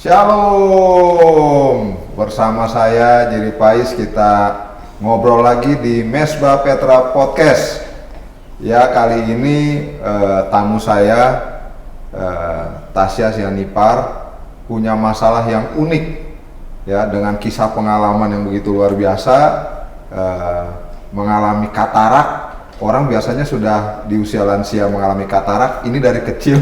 Shalom, bersama saya Jerry Pais, kita ngobrol lagi di Mesbah Petra Podcast. Ya, kali ini tamu saya Tasya Sianipar punya masalah yang unik, ya, dengan kisah pengalaman yang begitu luar biasa. Mengalami katarak. Orang biasanya sudah di usia lansia mengalami katarak, ini dari kecil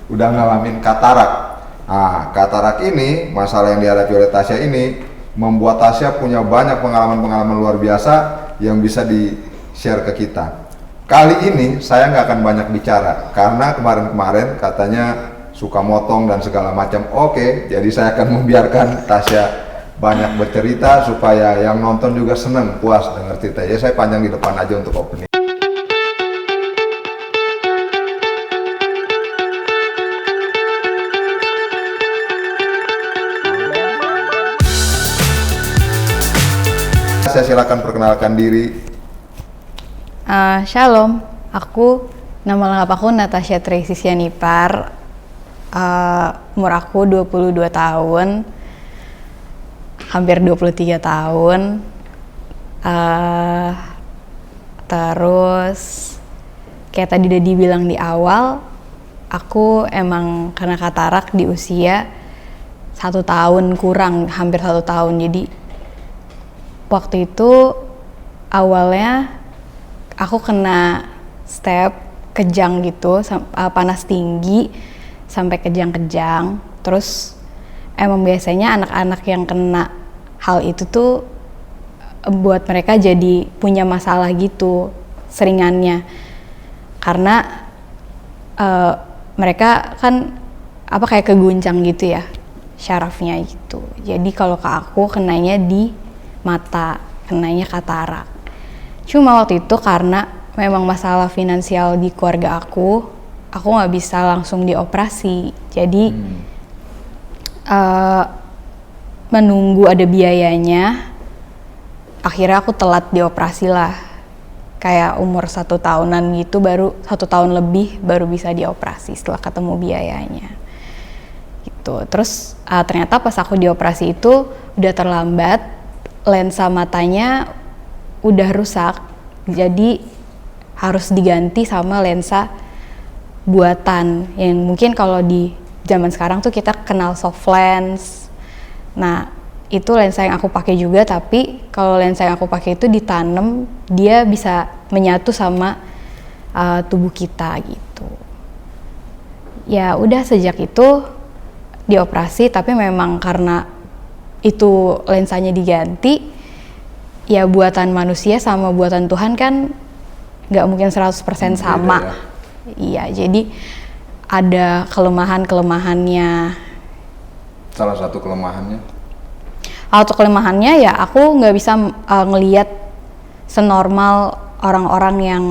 udah ngalamin katarak. Nah, katarak ini, masalah yang dihadapi oleh Tasya ini membuat Tasya punya banyak pengalaman-pengalaman luar biasa yang bisa di-share ke kita. Kali ini saya nggak akan banyak bicara karena kemarin-kemarin katanya suka motong dan segala macam. Oke, jadi saya akan membiarkan Tasya banyak bercerita supaya yang nonton juga seneng, puas dengar cerita. Ya, saya panjang di depan aja untuk opening. Saya silakan perkenalkan diri. Shalom, nama lengkap aku Natasha Tracy Sianipar. Umur aku 22 tahun, hampir 23 tahun. Terus kayak tadi udah dibilang di awal, aku emang kena katarak di usia 1 tahun kurang, hampir 1 tahun. Jadi waktu itu awalnya aku kena step kejang gitu, panas tinggi sampai kejang-kejang. Terus emang biasanya anak-anak yang kena hal itu tuh buat mereka jadi punya masalah gitu seringannya, karena mereka kan kayak keguncang gitu ya syarafnya gitu. Jadi kalau ke aku kenanya di mata, kenanya katarak. Cuma waktu itu karena memang masalah finansial di keluarga aku nggak bisa langsung dioperasi. Jadi menunggu ada biayanya, akhirnya aku telat dioperasi lah. Kayak umur 1 tahunan gitu, baru 1 tahun lebih baru bisa dioperasi setelah ketemu biayanya. Gitu. Terus ternyata pas aku dioperasi itu udah terlambat. Lensa matanya udah rusak, jadi harus diganti sama lensa buatan yang mungkin kalau di zaman sekarang tuh kita kenal soft lens. Nah, itu lensa yang aku pakai juga, tapi kalau lensa yang aku pakai itu ditanam, dia bisa menyatu sama tubuh kita gitu. Ya udah, sejak itu dioperasi, tapi memang karena itu lensanya diganti, ya buatan manusia sama buatan Tuhan kan nggak mungkin 100% sama. Iya, jadi ada kelemahan-kelemahannya. Salah satu kelemahannya? Atau kelemahannya ya aku nggak bisa ngelihat senormal orang-orang yang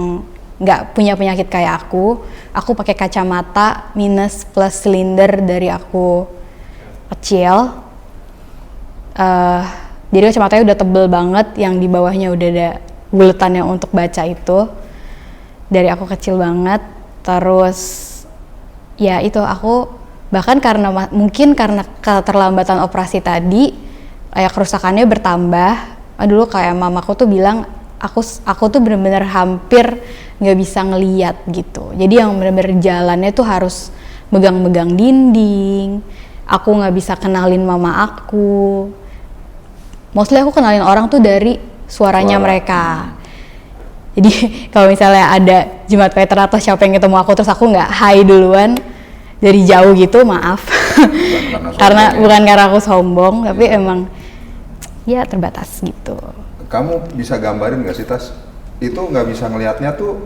nggak punya penyakit kayak aku. Aku pakai kacamata minus plus silinder dari aku kecil. Jadi kacamatanya udah tebel banget, yang di bawahnya udah ada buletannya untuk baca itu. Dari aku kecil banget. Terus ya itu, aku bahkan mungkin karena keterlambatan operasi tadi, kayak kerusakannya bertambah. Dulu kayak mamaku tuh bilang aku tuh bener-bener hampir nggak bisa ngeliat gitu. Jadi yang bener-bener jalannya tuh harus megang-megang dinding. Aku nggak bisa kenalin mama aku. Mostly aku kenalin orang tuh dari suaranya mereka. Jadi kalau misalnya ada Jemaat Petra atau siapa yang ketemu aku terus aku nggak hai duluan dari jauh gitu, maaf. Bukan karena aku sombong, tapi emang ya terbatas gitu. Kamu bisa gambarin nggak sih, Tas? Itu nggak bisa ngelihatnya tuh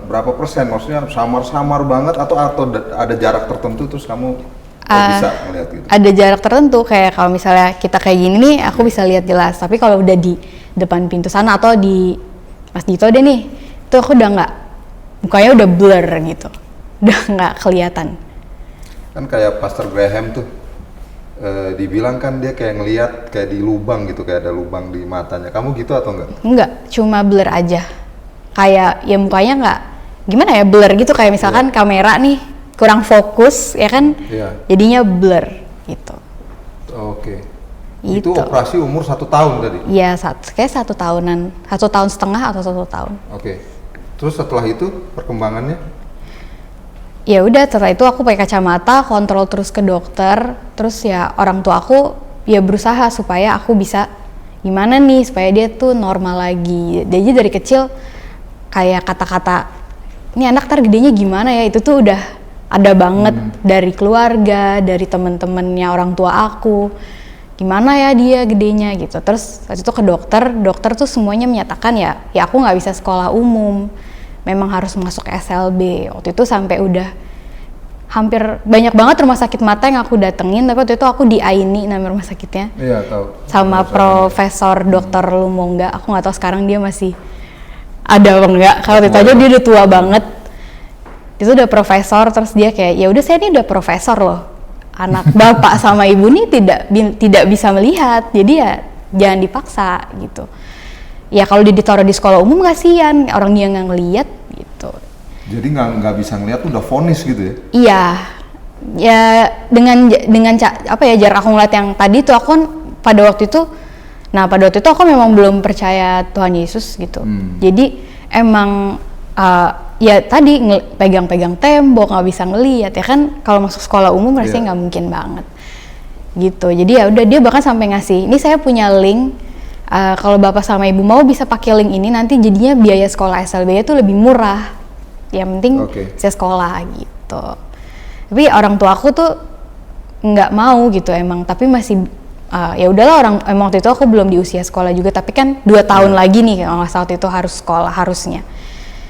berapa persen? Maksudnya samar-samar banget atau ada jarak tertentu terus kamu bisa ngelihat gitu? Ada jarak tertentu, kayak kalau misalnya kita kayak gini nih, aku bisa lihat jelas. Tapi kalau udah di depan pintu sana atau di Mas Dito deh nih, itu aku udah nggak, mukanya udah blur gitu, udah nggak kelihatan. Kan kayak Pastor Graham tuh, dibilang kan dia kayak ngelihat kayak di lubang gitu, kayak ada lubang di matanya. Kamu gitu atau enggak? Enggak, cuma blur aja. Kayak ya mukanya nggak, gimana ya, blur gitu. Kayak misalkan kamera nih kurang fokus ya kan, jadinya blur. gitu. Oke. Itu. Itu operasi umur 1 tahun tadi? Iya, kayak 1 tahunan, 1 tahun setengah atau 1 tahun. Oke. Terus setelah itu perkembangannya? Ya udah, setelah itu aku pakai kacamata, kontrol terus ke dokter, terus ya orang tua aku ya berusaha supaya aku bisa gimana nih supaya dia tuh normal lagi. Jadi dari kecil kayak kata-kata ini anak ntar gedenya gimana ya, itu tuh udah ada banget dari keluarga, dari temen-temennya orang tua aku. Gimana ya dia gedenya gitu. Terus waktu itu ke dokter tuh semuanya menyatakan ya aku nggak bisa sekolah umum, memang harus masuk SLB. Waktu itu sampai udah hampir banyak banget rumah sakit mata yang aku datengin, tapi waktu itu aku di Aini nama rumah sakitnya. Iya tahu. Sama Profesor Dr. Lumongga, aku nggak tahu sekarang dia masih ada apa enggak. Kalau itu aja dia udah tua banget. Itu udah profesor, terus dia kayak ya udah saya ini udah profesor loh. Anak bapak sama ibu nih tidak bisa melihat, jadi ya jangan dipaksa gitu. Ya kalau ditaruh di sekolah umum kasihan orang dia nggak ngelihat gitu. Jadi nggak bisa ngelihat tuh udah vonis gitu ya? Iya, ya dengan jarak aku ngeliat yang tadi tuh aku kan pada waktu itu aku memang belum percaya Tuhan Yesus gitu. Jadi emang ya tadi pegang-pegang tembok nggak bisa ngelihat ya kan, kalau masuk sekolah umum rasanya nggak mungkin banget gitu. Jadi ya udah dia bahkan sampai ngasih, ini saya punya link, kalau bapak sama ibu mau bisa pakai link ini, nanti jadinya biaya sekolah SLB itu lebih murah, yang penting saya sekolah gitu. Tapi orang tua aku tuh nggak mau gitu emang, tapi masih ya udahlah, emang waktu itu aku belum di usia sekolah juga, tapi kan 2 tahun lagi nih kalau nggak salah waktu itu harus sekolah harusnya.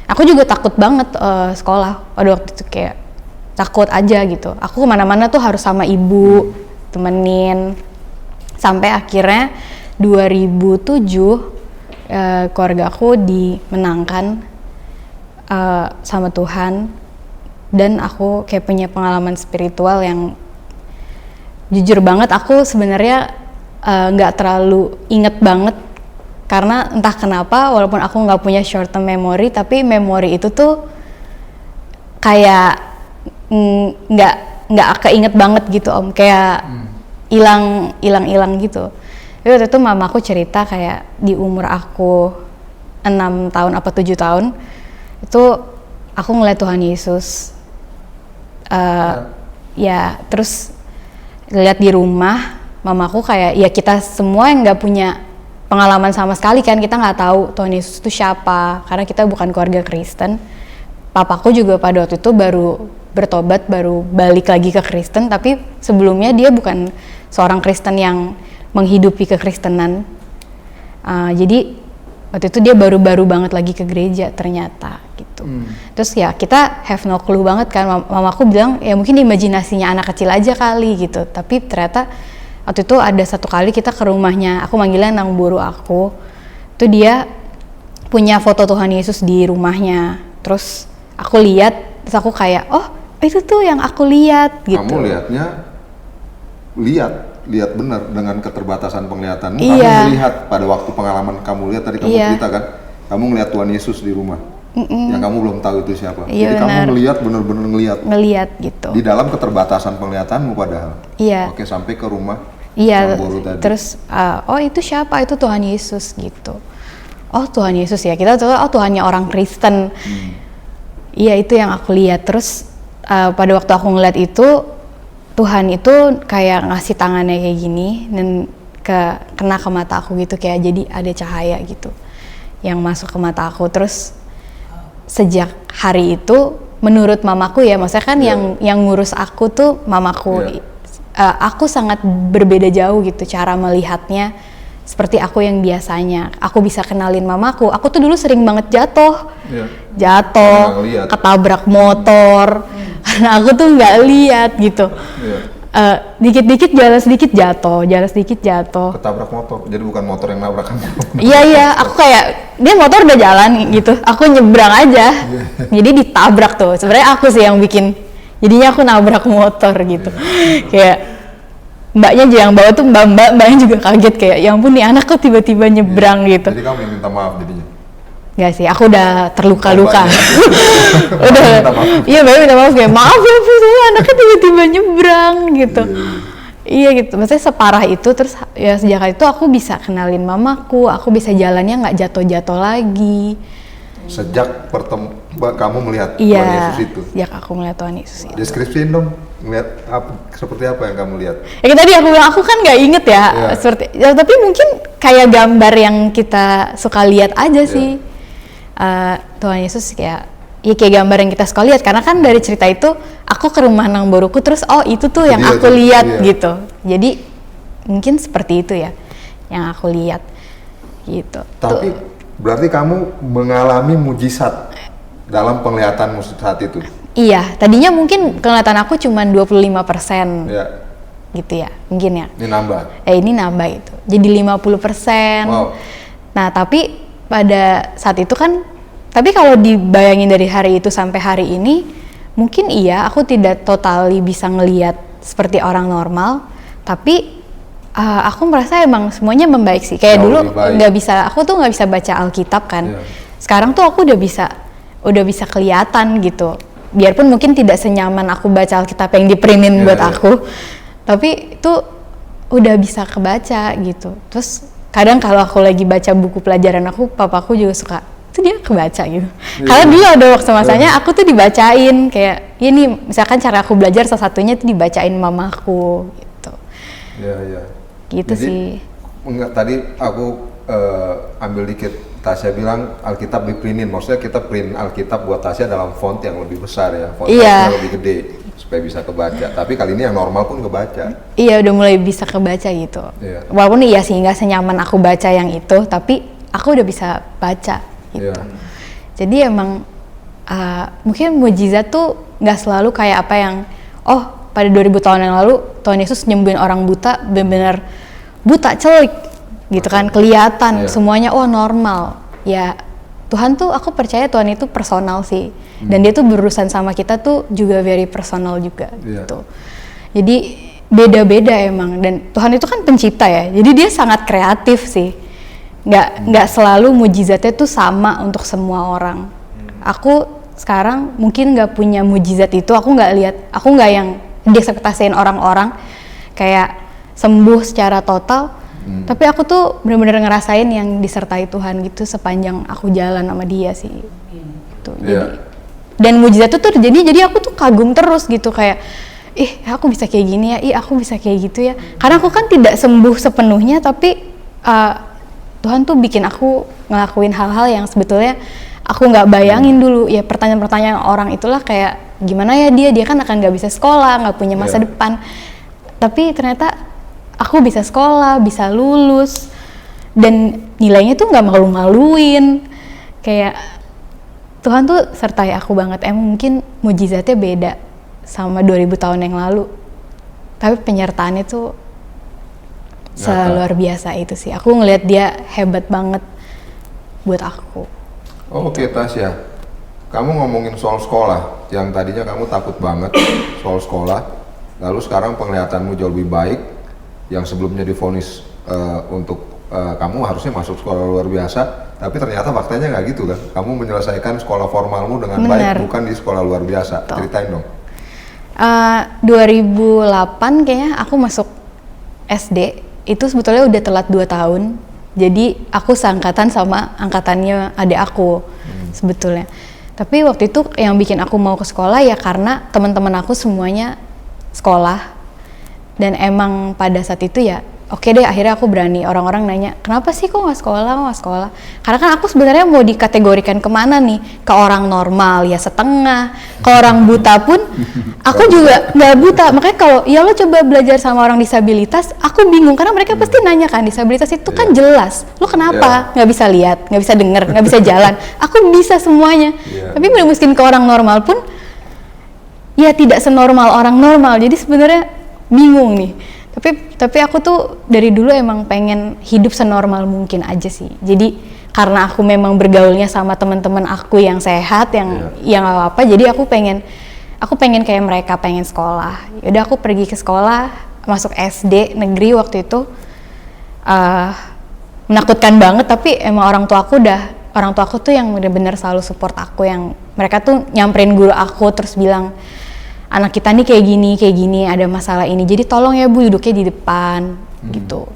Aku juga takut banget sekolah pada waktu itu, kayak takut aja gitu. Aku kemana-mana tuh harus sama ibu temenin, sampai akhirnya 2007 keluarga aku dimenangkan sama Tuhan, dan aku kayak punya pengalaman spiritual yang jujur banget aku sebenarnya nggak terlalu inget banget. Karena entah kenapa, walaupun aku nggak punya short term memory, tapi memori itu tuh kayak nggak keinget banget gitu Om, kayak hilang gitu. Tapi waktu itu mama aku cerita kayak di umur aku 6 tahun apa 7 tahun itu aku ngeliat Tuhan Yesus. Ya terus lihat di rumah mamaku kayak ya kita semua yang nggak punya pengalaman sama sekali kan, kita nggak tahu Tuhan Yesus itu siapa karena kita bukan keluarga Kristen. Papaku juga pada waktu itu baru bertobat, baru balik lagi ke Kristen, tapi sebelumnya dia bukan seorang Kristen yang menghidupi kekristenan. Jadi waktu itu dia baru-baru banget lagi ke gereja ternyata gitu. Terus ya kita have no clue banget kan, mamaku bilang ya mungkin imajinasinya anak kecil aja kali gitu, tapi ternyata waktu itu ada satu kali kita ke rumahnya, aku manggilnya nang buru aku, itu dia punya foto Tuhan Yesus di rumahnya. Terus aku lihat, terus aku kayak oh itu tuh yang aku lihat gitu. Kamu lihat benar dengan keterbatasan penglihatanmu. Iya. Kamu melihat pada waktu pengalaman kamu lihat tadi kamu cerita kan, kamu ngelihat Tuhan Yesus di rumah. Yang kamu belum tahu itu siapa. Iya, jadi benar. kamu melihat benar-benar ngelihat gitu. Di dalam keterbatasan penglihatanmu padahal. Iya. Oke, sampai ke rumah. Iya. Terus oh itu siapa? Itu Tuhan Yesus gitu. Oh Tuhan Yesus ya. Kita tahu oh Tuhannya orang Kristen. Iya itu yang aku lihat. Terus pada waktu aku ngeliat itu, Tuhan itu kayak ngasih tangannya kayak gini dan kena ke mata aku gitu, kayak jadi ada cahaya gitu yang masuk ke mata aku. Terus sejak hari itu menurut mamaku ya, maksudnya kan yang ngurus aku tuh mamaku. Aku sangat berbeda jauh gitu cara melihatnya, seperti aku yang biasanya. Aku bisa kenalin mamaku. Aku tuh dulu sering banget jatuh, ketabrak motor. Karena aku tuh nggak lihat gitu. Dikit-dikit jalan sedikit jatuh. Ketabrak motor, jadi bukan motor yang nabrak kamu. Iya, aku kayak dia motor udah jalan gitu, aku nyebrang aja, jadi ditabrak tuh. Sebenarnya aku sih yang bikin, jadinya aku nabrak motor gitu. Kayak mbaknya aja yang bawa tuh mbaknya juga kaget kayak, ya ampun nih anak kok tiba-tiba nyebrang gitu. Jadi kamu yang minta maaf jadinya? Nggak sih, aku udah terluka-luka. Iya, mbaknya minta maaf kayak maaf ya Bu, anaknya tiba-tiba nyebrang gitu. Iya gitu, maksudnya separah itu. Terus ya sejak itu aku bisa kenalin mamaku, aku bisa jalannya nggak jatuh-jatuh lagi. Sejak kamu melihat Tuhan Iya, Yesus itu. sejak aku melihat Tuhan Yesus itu. Deskripsiin dong, ngeliat seperti apa yang kamu lihat? Ya tadi aku bilang, aku kan nggak inget ya, Iya. seperti ya, tapi mungkin kayak gambar yang kita suka lihat aja Iya. sih. Tuhan Yesus kayak gambar yang kita suka lihat, karena kan dari cerita itu aku ke rumah Nang Boruku, terus oh itu tuh yang Iya aku tuh, lihat iya. gitu. Jadi mungkin seperti itu ya yang aku lihat gitu. Tapi berarti kamu mengalami mujizat dalam penglihatanmu saat itu. Iya, tadinya mungkin kelihatan aku cuma 25% Ya, gitu ya, mungkin ya. ini nambah. Ini nambah itu, jadi 50%. Wow. Nah, tapi pada saat itu kan, tapi kalau dibayangin dari hari itu sampai hari ini, mungkin iya, aku tidak totally bisa ngelihat seperti orang normal, tapi aku merasa emang semuanya membaik sih. Kayak Jauh dulu lebih baik. nggak bisa, aku tuh nggak bisa baca Alkitab kan. Iya. Sekarang tuh aku udah bisa kelihatan gitu. Biarpun mungkin tidak senyaman aku baca Alkitab yang diprintin Iya, buat iya. aku, tapi itu udah bisa kebaca gitu. Terus kadang kalau aku lagi baca buku pelajaran aku, papaku juga suka, itu dia kebaca gitu. Karena dulu ada waktu masanya aku tuh dibacain kayak ini, misalkan cara aku belajar salah satunya tuh dibacain mamaku gitu. Iya, iya. Gitu Jadi, sih. Enggak, tadi aku ambil dikit. Tasya bilang Alkitab diprintin, maksudnya kita print Alkitab buat Tasya dalam font yang lebih besar ya, font Iya. yang lebih gede supaya bisa kebaca. Tapi kali ini yang normal pun kebaca. Iya, udah mulai bisa kebaca gitu. Iya. Walaupun iya sih nggak senyaman aku baca yang itu, tapi aku udah bisa baca gitu. Iya. Jadi emang mungkin mujizat tuh nggak selalu kayak apa yang pada 2000 tahun yang lalu Tuhan Yesus nyembuhin orang buta, benar-benar buta celik gitu kan, kelihatan Iya. semuanya normal. Ya Tuhan tuh, aku percaya Tuhan itu personal sih, dan dia tuh berurusan sama kita tuh juga very personal juga Iya. gitu. Jadi beda-beda emang, dan Tuhan itu kan pencipta ya, jadi dia sangat kreatif sih. Nggak selalu mujizatnya tuh sama untuk semua orang. Aku sekarang mungkin nggak punya mujizat itu, aku nggak yang diekspektasiin orang-orang kayak sembuh secara total. Tapi aku tuh benar-benar ngerasain yang disertai Tuhan gitu sepanjang aku jalan sama dia sih. Gitu. Iya. Dan mujizat itu tuh terjadi, jadi aku tuh kagum terus gitu kayak, aku bisa kayak gini ya, aku bisa kayak gitu ya. Karena aku kan tidak sembuh sepenuhnya, tapi Tuhan tuh bikin aku ngelakuin hal-hal yang sebetulnya aku nggak bayangin dulu. Ya pertanyaan-pertanyaan orang itulah kayak, gimana ya dia kan akan nggak bisa sekolah, nggak punya masa Iya. depan. Tapi ternyata aku bisa sekolah, bisa lulus, dan nilainya tuh nggak malu-maluin. Kayak Tuhan tuh sertai aku banget. Emang mungkin mujizatnya beda sama 2000 tahun yang lalu, tapi penyertaannya tuh luar biasa itu sih. Aku ngelihat dia hebat banget buat aku. Oke, Tasya, kamu ngomongin soal sekolah, yang tadinya kamu takut banget soal sekolah, lalu sekarang penglihatanmu jauh lebih baik, yang sebelumnya divonis untuk kamu harusnya masuk sekolah luar biasa, tapi ternyata faktanya nggak gitu kan? Kamu menyelesaikan sekolah formalmu dengan Benar. baik, bukan di sekolah luar biasa. Betul. Ceritain dong. 2008 kayaknya aku masuk SD, itu sebetulnya udah telat 2 tahun. Jadi aku seangkatan sama angkatannya adik aku sebetulnya. Tapi waktu itu yang bikin aku mau ke sekolah ya karena teman-teman aku semuanya sekolah. Dan emang pada saat itu ya oke deh, akhirnya aku berani. Orang-orang nanya, kenapa sih kok nggak sekolah? Karena kan aku sebenarnya mau dikategorikan kemana nih? Ke orang normal ya setengah, ke orang buta pun aku juga nggak buta. Makanya kalau ya lo coba belajar sama orang disabilitas, aku bingung karena mereka pasti nanya kan, disabilitas itu kan jelas. Lo kenapa nggak bisa lihat, nggak bisa dengar, nggak bisa jalan? Aku bisa semuanya. Iya. Tapi mungkin ke orang normal pun ya tidak senormal orang normal. Jadi sebenarnya bingung nih. Tapi aku tuh dari dulu emang pengen hidup senormal mungkin aja sih. Jadi karena aku memang bergaulnya sama teman-teman aku yang sehat, yang gak apa-apa, jadi aku pengen kayak mereka, pengen sekolah. Yaudah aku pergi ke sekolah, masuk SD negeri waktu itu. Menakutkan banget, tapi emang orang tua aku tuh yang benar-benar selalu support aku, yang mereka tuh nyamperin guru aku terus bilang, anak kita nih kayak gini, ada masalah ini. Jadi tolong ya Bu duduknya di depan gitu.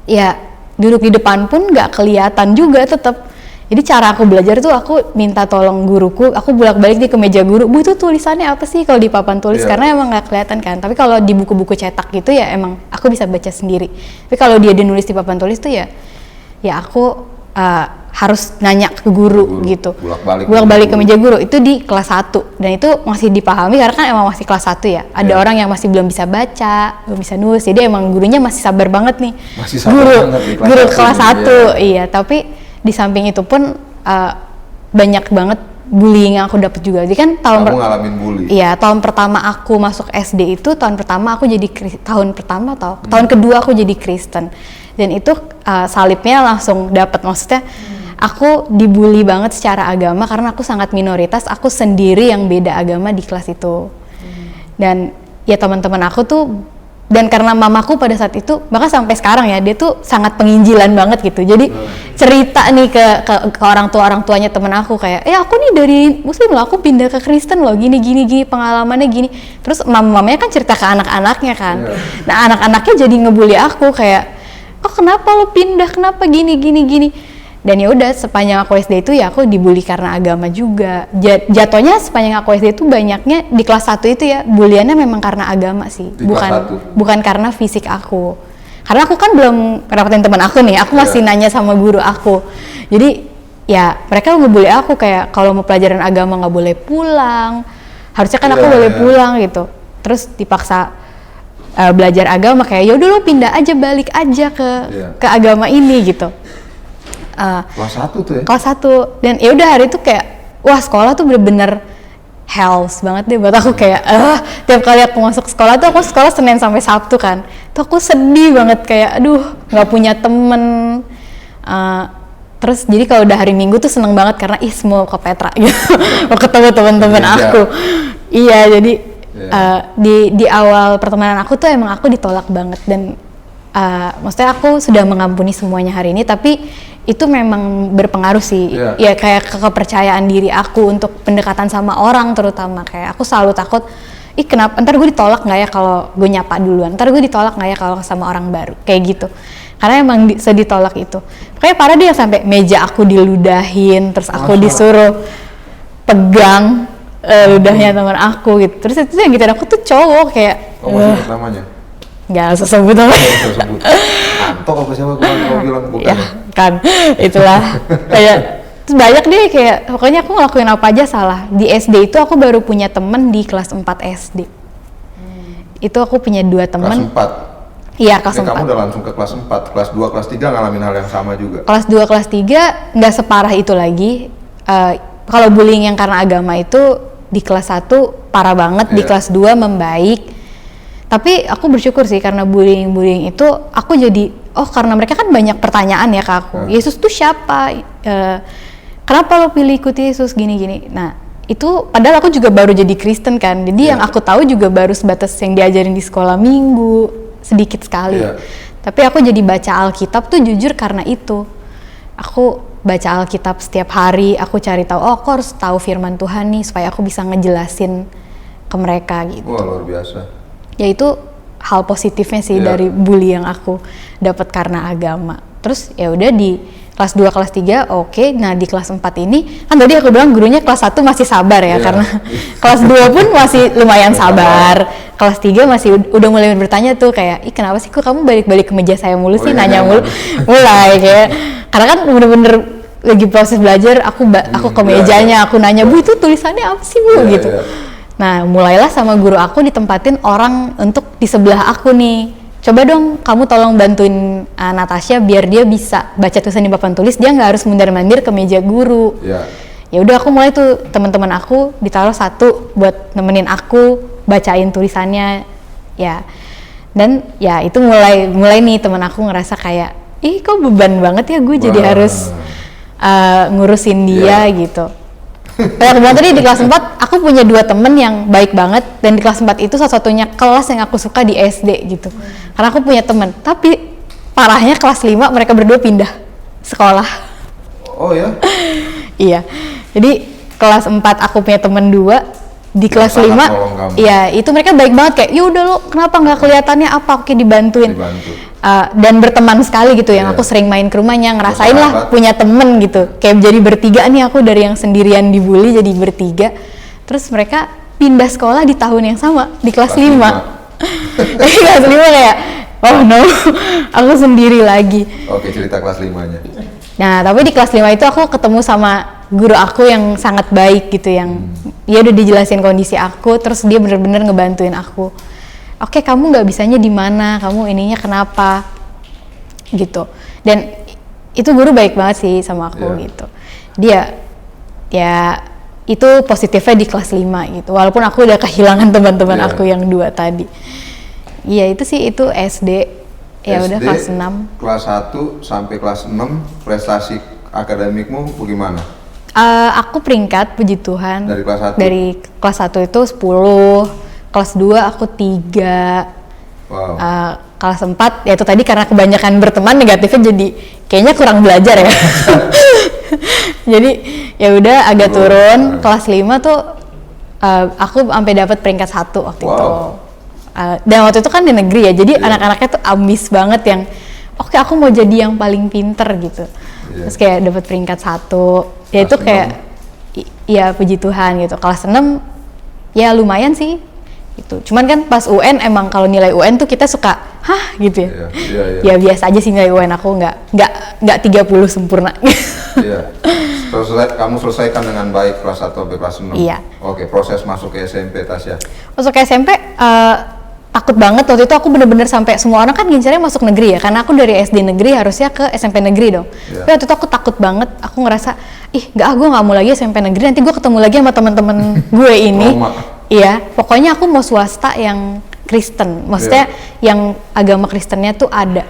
Ya duduk di depan pun nggak kelihatan juga tetap. Jadi cara aku belajar tuh aku minta tolong guruku, aku bolak-balik di ke meja guru, Bu itu tulisannya apa sih kalau di papan tulis, karena emang nggak kelihatan kan. Tapi kalau di buku-buku cetak gitu ya emang aku bisa baca sendiri. Tapi kalau dia nulis di papan tulis tuh ya aku harus nanya ke guru gitu. Bolak-balik ke meja guru itu di kelas 1 dan itu masih dipahami karena kan emang masih kelas 1 ya. Ada orang yang masih belum bisa baca, belum bisa nulis. Jadi emang gurunya masih sabar banget nih. Masih sabar banget di guru kelas 1. Iya, tapi di samping itu pun banyak banget bullying yang aku dapat juga. Jadi kan kamu ngalamin bully. Iya, tahun pertama aku masuk SD itu tahun pertama aku jadi tahun kedua aku jadi Kristen. Dan itu salibnya langsung dapat, maksudnya aku dibully banget secara agama karena aku sangat minoritas, aku sendiri yang beda agama di kelas itu. Dan ya teman-teman aku tuh, dan karena mamaku pada saat itu, bahkan sampai sekarang ya, dia tuh sangat penginjilan banget gitu. Jadi cerita nih ke orang tuanya temen aku kayak, aku nih dari Muslim loh, aku pindah ke Kristen loh, gini pengalamannya gini. Terus mamanya kan cerita ke anak-anaknya kan. Nah anak-anaknya jadi ngebully aku kayak, kenapa lo pindah, kenapa gini. Dan ya udah sepanjang aku SD itu ya aku dibully karena agama juga. Jatuhnya sepanjang aku SD itu banyaknya di kelas 1 itu ya buliannya memang karena agama sih, bukan karena fisik aku. Karena aku kan belum dapetin teman aku nih, aku masih nanya sama guru aku. Jadi ya mereka ngebully aku kayak kalau mau pelajaran agama nggak boleh pulang. Harusnya kan aku boleh pulang gitu. Terus dipaksa belajar agama kayak ya udah lo pindah aja, balik aja ke agama ini gitu. Kelas 1 tuh ya? Kelas 1, dan ya udah hari itu kayak wah sekolah tuh bener-bener hells banget deh buat aku, kayak tiap kali aku masuk sekolah tuh, aku sekolah Senin sampai Sabtu kan, tuh aku sedih banget kayak aduh nggak punya temen. Terus jadi kalau udah hari Minggu tuh seneng banget karena mau ke Petra gitu, mau ketemu teman-teman aku. Iya, jadi di awal pertemanan aku tuh emang aku ditolak banget, dan maksudnya aku sudah mengampuni semuanya hari ini, tapi itu memang berpengaruh sih. Ya kayak kepercayaan diri aku untuk pendekatan sama orang, terutama kayak aku selalu takut, kenapa ntar gue ditolak nggak ya kalau gue nyapa duluan, ntar gue ditolak nggak ya kalau sama orang baru, kayak gitu. Karena emang ditolak itu kayak parah dia, sampai meja aku diludahin, terus aku disuruh pegang ludahnya teman aku gitu. Terus itu yang gitu, aku tuh cowok kayak namanya nggak usah sebut namanya. Anto apa siapa kau bilang bukan? Ya kan, itulah kayak terus banyak deh kayak pokoknya aku ngelakuin apa aja salah. Di SD itu aku baru punya temen di kelas 4 SD. Itu aku punya 2 temen. Kelas 4? Iya, kelas 4. Kamu udah langsung ke kelas 4, kelas 2, kelas 3 ngalamin hal yang sama juga? Kelas 2, kelas 3 nggak separah itu lagi. Kalau bullying yang karena agama itu di kelas 1 parah banget, di kelas 2 membaik. Tapi aku bersyukur sih karena bullying itu aku jadi karena mereka kan banyak pertanyaan ya ke aku. Yesus tuh siapa? Kenapa lo pilih ikut Yesus gini-gini? Nah itu padahal aku juga baru jadi Kristen kan. Jadi yang aku tahu juga baru sebatas yang diajarin di sekolah minggu, sedikit sekali. Tapi aku jadi baca Alkitab tuh jujur karena itu. Aku baca Alkitab setiap hari, aku cari tahu, aku harus tahu firman Tuhan nih supaya aku bisa ngejelasin ke mereka gitu. Wah, luar biasa. Ya itu hal positifnya sih dari bully yang aku dapat karena agama. Terus ya udah di kelas 2, kelas 3 oke. Nah di kelas 4 ini kan tadi aku bilang gurunya kelas 1 masih sabar ya, karena kelas 2 pun masih lumayan sabar. Kelas 3 masih udah mulai bertanya tuh kayak, kenapa sih kok kamu balik-balik ke meja saya mulu sih, nanya mulu. Mulai kayak, karena kan bener-bener lagi proses belajar, aku ke mejanya, aku nanya, Bu itu tulisannya apa sih Bu gitu. Nah mulailah sama guru aku ditempatin orang untuk di sebelah aku nih. Coba dong kamu tolong bantuin Natasha biar dia bisa baca tulisan di papan tulis, dia nggak harus mundar-mandir ke meja guru. Ya udah aku mulai tuh, teman-teman aku ditaruh 1 buat nemenin aku bacain tulisannya ya. Dan ya itu mulai nih teman aku ngerasa kayak, kok beban banget ya gue jadi harus ngurusin dia gitu. Kayak kebetulan tadi di kelas 4 aku punya 2 temen yang baik banget, dan di kelas 4 itu satu-satunya kelas yang aku suka di SD gitu. Karena aku punya temen, tapi parahnya kelas 5 mereka berdua pindah sekolah. Oh ya? Iya, jadi kelas 4 aku punya temen 2, di Yang kelas sangat 5, nolong kamu. ya itu mereka baik banget kayak, ya udah lo kenapa nggak kelihatannya apa, oke dibantuin. Dibantu. Dan berteman sekali gitu, yang Iya. aku sering main ke rumahnya, ngerasain lah Bersahabat. punya temen gitu, kayak jadi bertiga nih, aku dari yang sendirian dibully jadi bertiga, terus mereka pindah sekolah di tahun yang sama, di kelas 5. Di kelas 5 kayak, oh no, aku sendiri lagi. Oke, cerita kelas 5-nya. Nah, tapi di kelas 5 itu aku ketemu sama guru aku yang sangat baik gitu, yang dia udah dijelasin kondisi aku, terus dia bener-bener ngebantuin aku. Oke, kamu nggak bisanya di mana, kamu ininya kenapa, gitu. Dan itu guru baik banget sih sama aku gitu. Dia, ya itu positifnya di kelas 5 gitu. Walaupun aku udah kehilangan teman-teman aku yang 2 tadi. Iya itu sih, itu SD. Ya udah kelas 6. Kelas 1 sampai kelas 6 prestasi akademikmu bagaimana? Aku peringkat, puji Tuhan. Dari kelas 1? Dari kelas 1 itu 10, kelas 2 aku 3. Wow. Kelas 4 ya itu tadi karena kebanyakan berteman, negatifnya jadi kayaknya kurang belajar ya. Jadi ya udah agak turun. Kelas 5 tuh aku sampai dapat peringkat 1 waktu itu. Dan waktu itu kan di negeri ya, jadi anak-anaknya tuh ambis banget yang oke, aku mau jadi yang paling pinter gitu. Terus kayak dapat peringkat 1. Ya itu kayak ya puji Tuhan gitu. Kelas 6 ya lumayan sih gitu. Cuman kan pas UN emang kalau nilai UN tuh kita suka hah gitu ya. Ya biasa aja sih nilai UN aku, nggak 30 sempurna. Iya. Kamu selesaikan dengan baik kelas 1 sampai kelas 6. Iya. Oke, proses masuk ke SMP Tasya. Masuk ke SMP takut banget waktu itu, aku bener-bener sampai semua orang kan ngincernya masuk negeri ya, karena aku dari SD negeri harusnya ke SMP negeri dong. Tapi waktu itu aku takut banget, aku ngerasa gue nggak mau lagi SMP negeri, nanti gue ketemu lagi sama teman-teman gue ini. Iya, pokoknya aku mau swasta yang Kristen, maksudnya yang agama Kristennya tuh ada.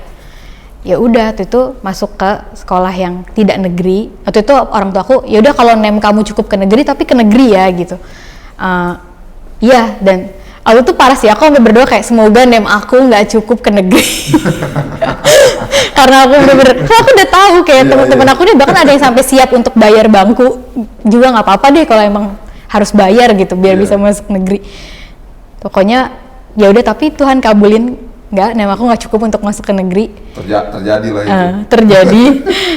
Ya udah, waktu itu masuk ke sekolah yang tidak negeri. Waktu itu orang tua aku, ya udah kalau nem kamu cukup ke negeri, tapi ke negeri ya gitu. Iya, dan waktu itu parah sih, aku sampai berdoa kayak semoga nem aku nggak cukup ke negeri. Karena aku bener-bener, aku udah tahu kayak teman-teman aku nih bahkan ada yang sampai siap untuk bayar bangku juga, nggak apa-apa deh kalau emang harus bayar gitu biar bisa masuk negeri. Pokoknya ya udah, tapi Tuhan kabulin, nggak, nem aku nggak cukup untuk masuk ke negeri. Terjadi lah itu. Terjadi.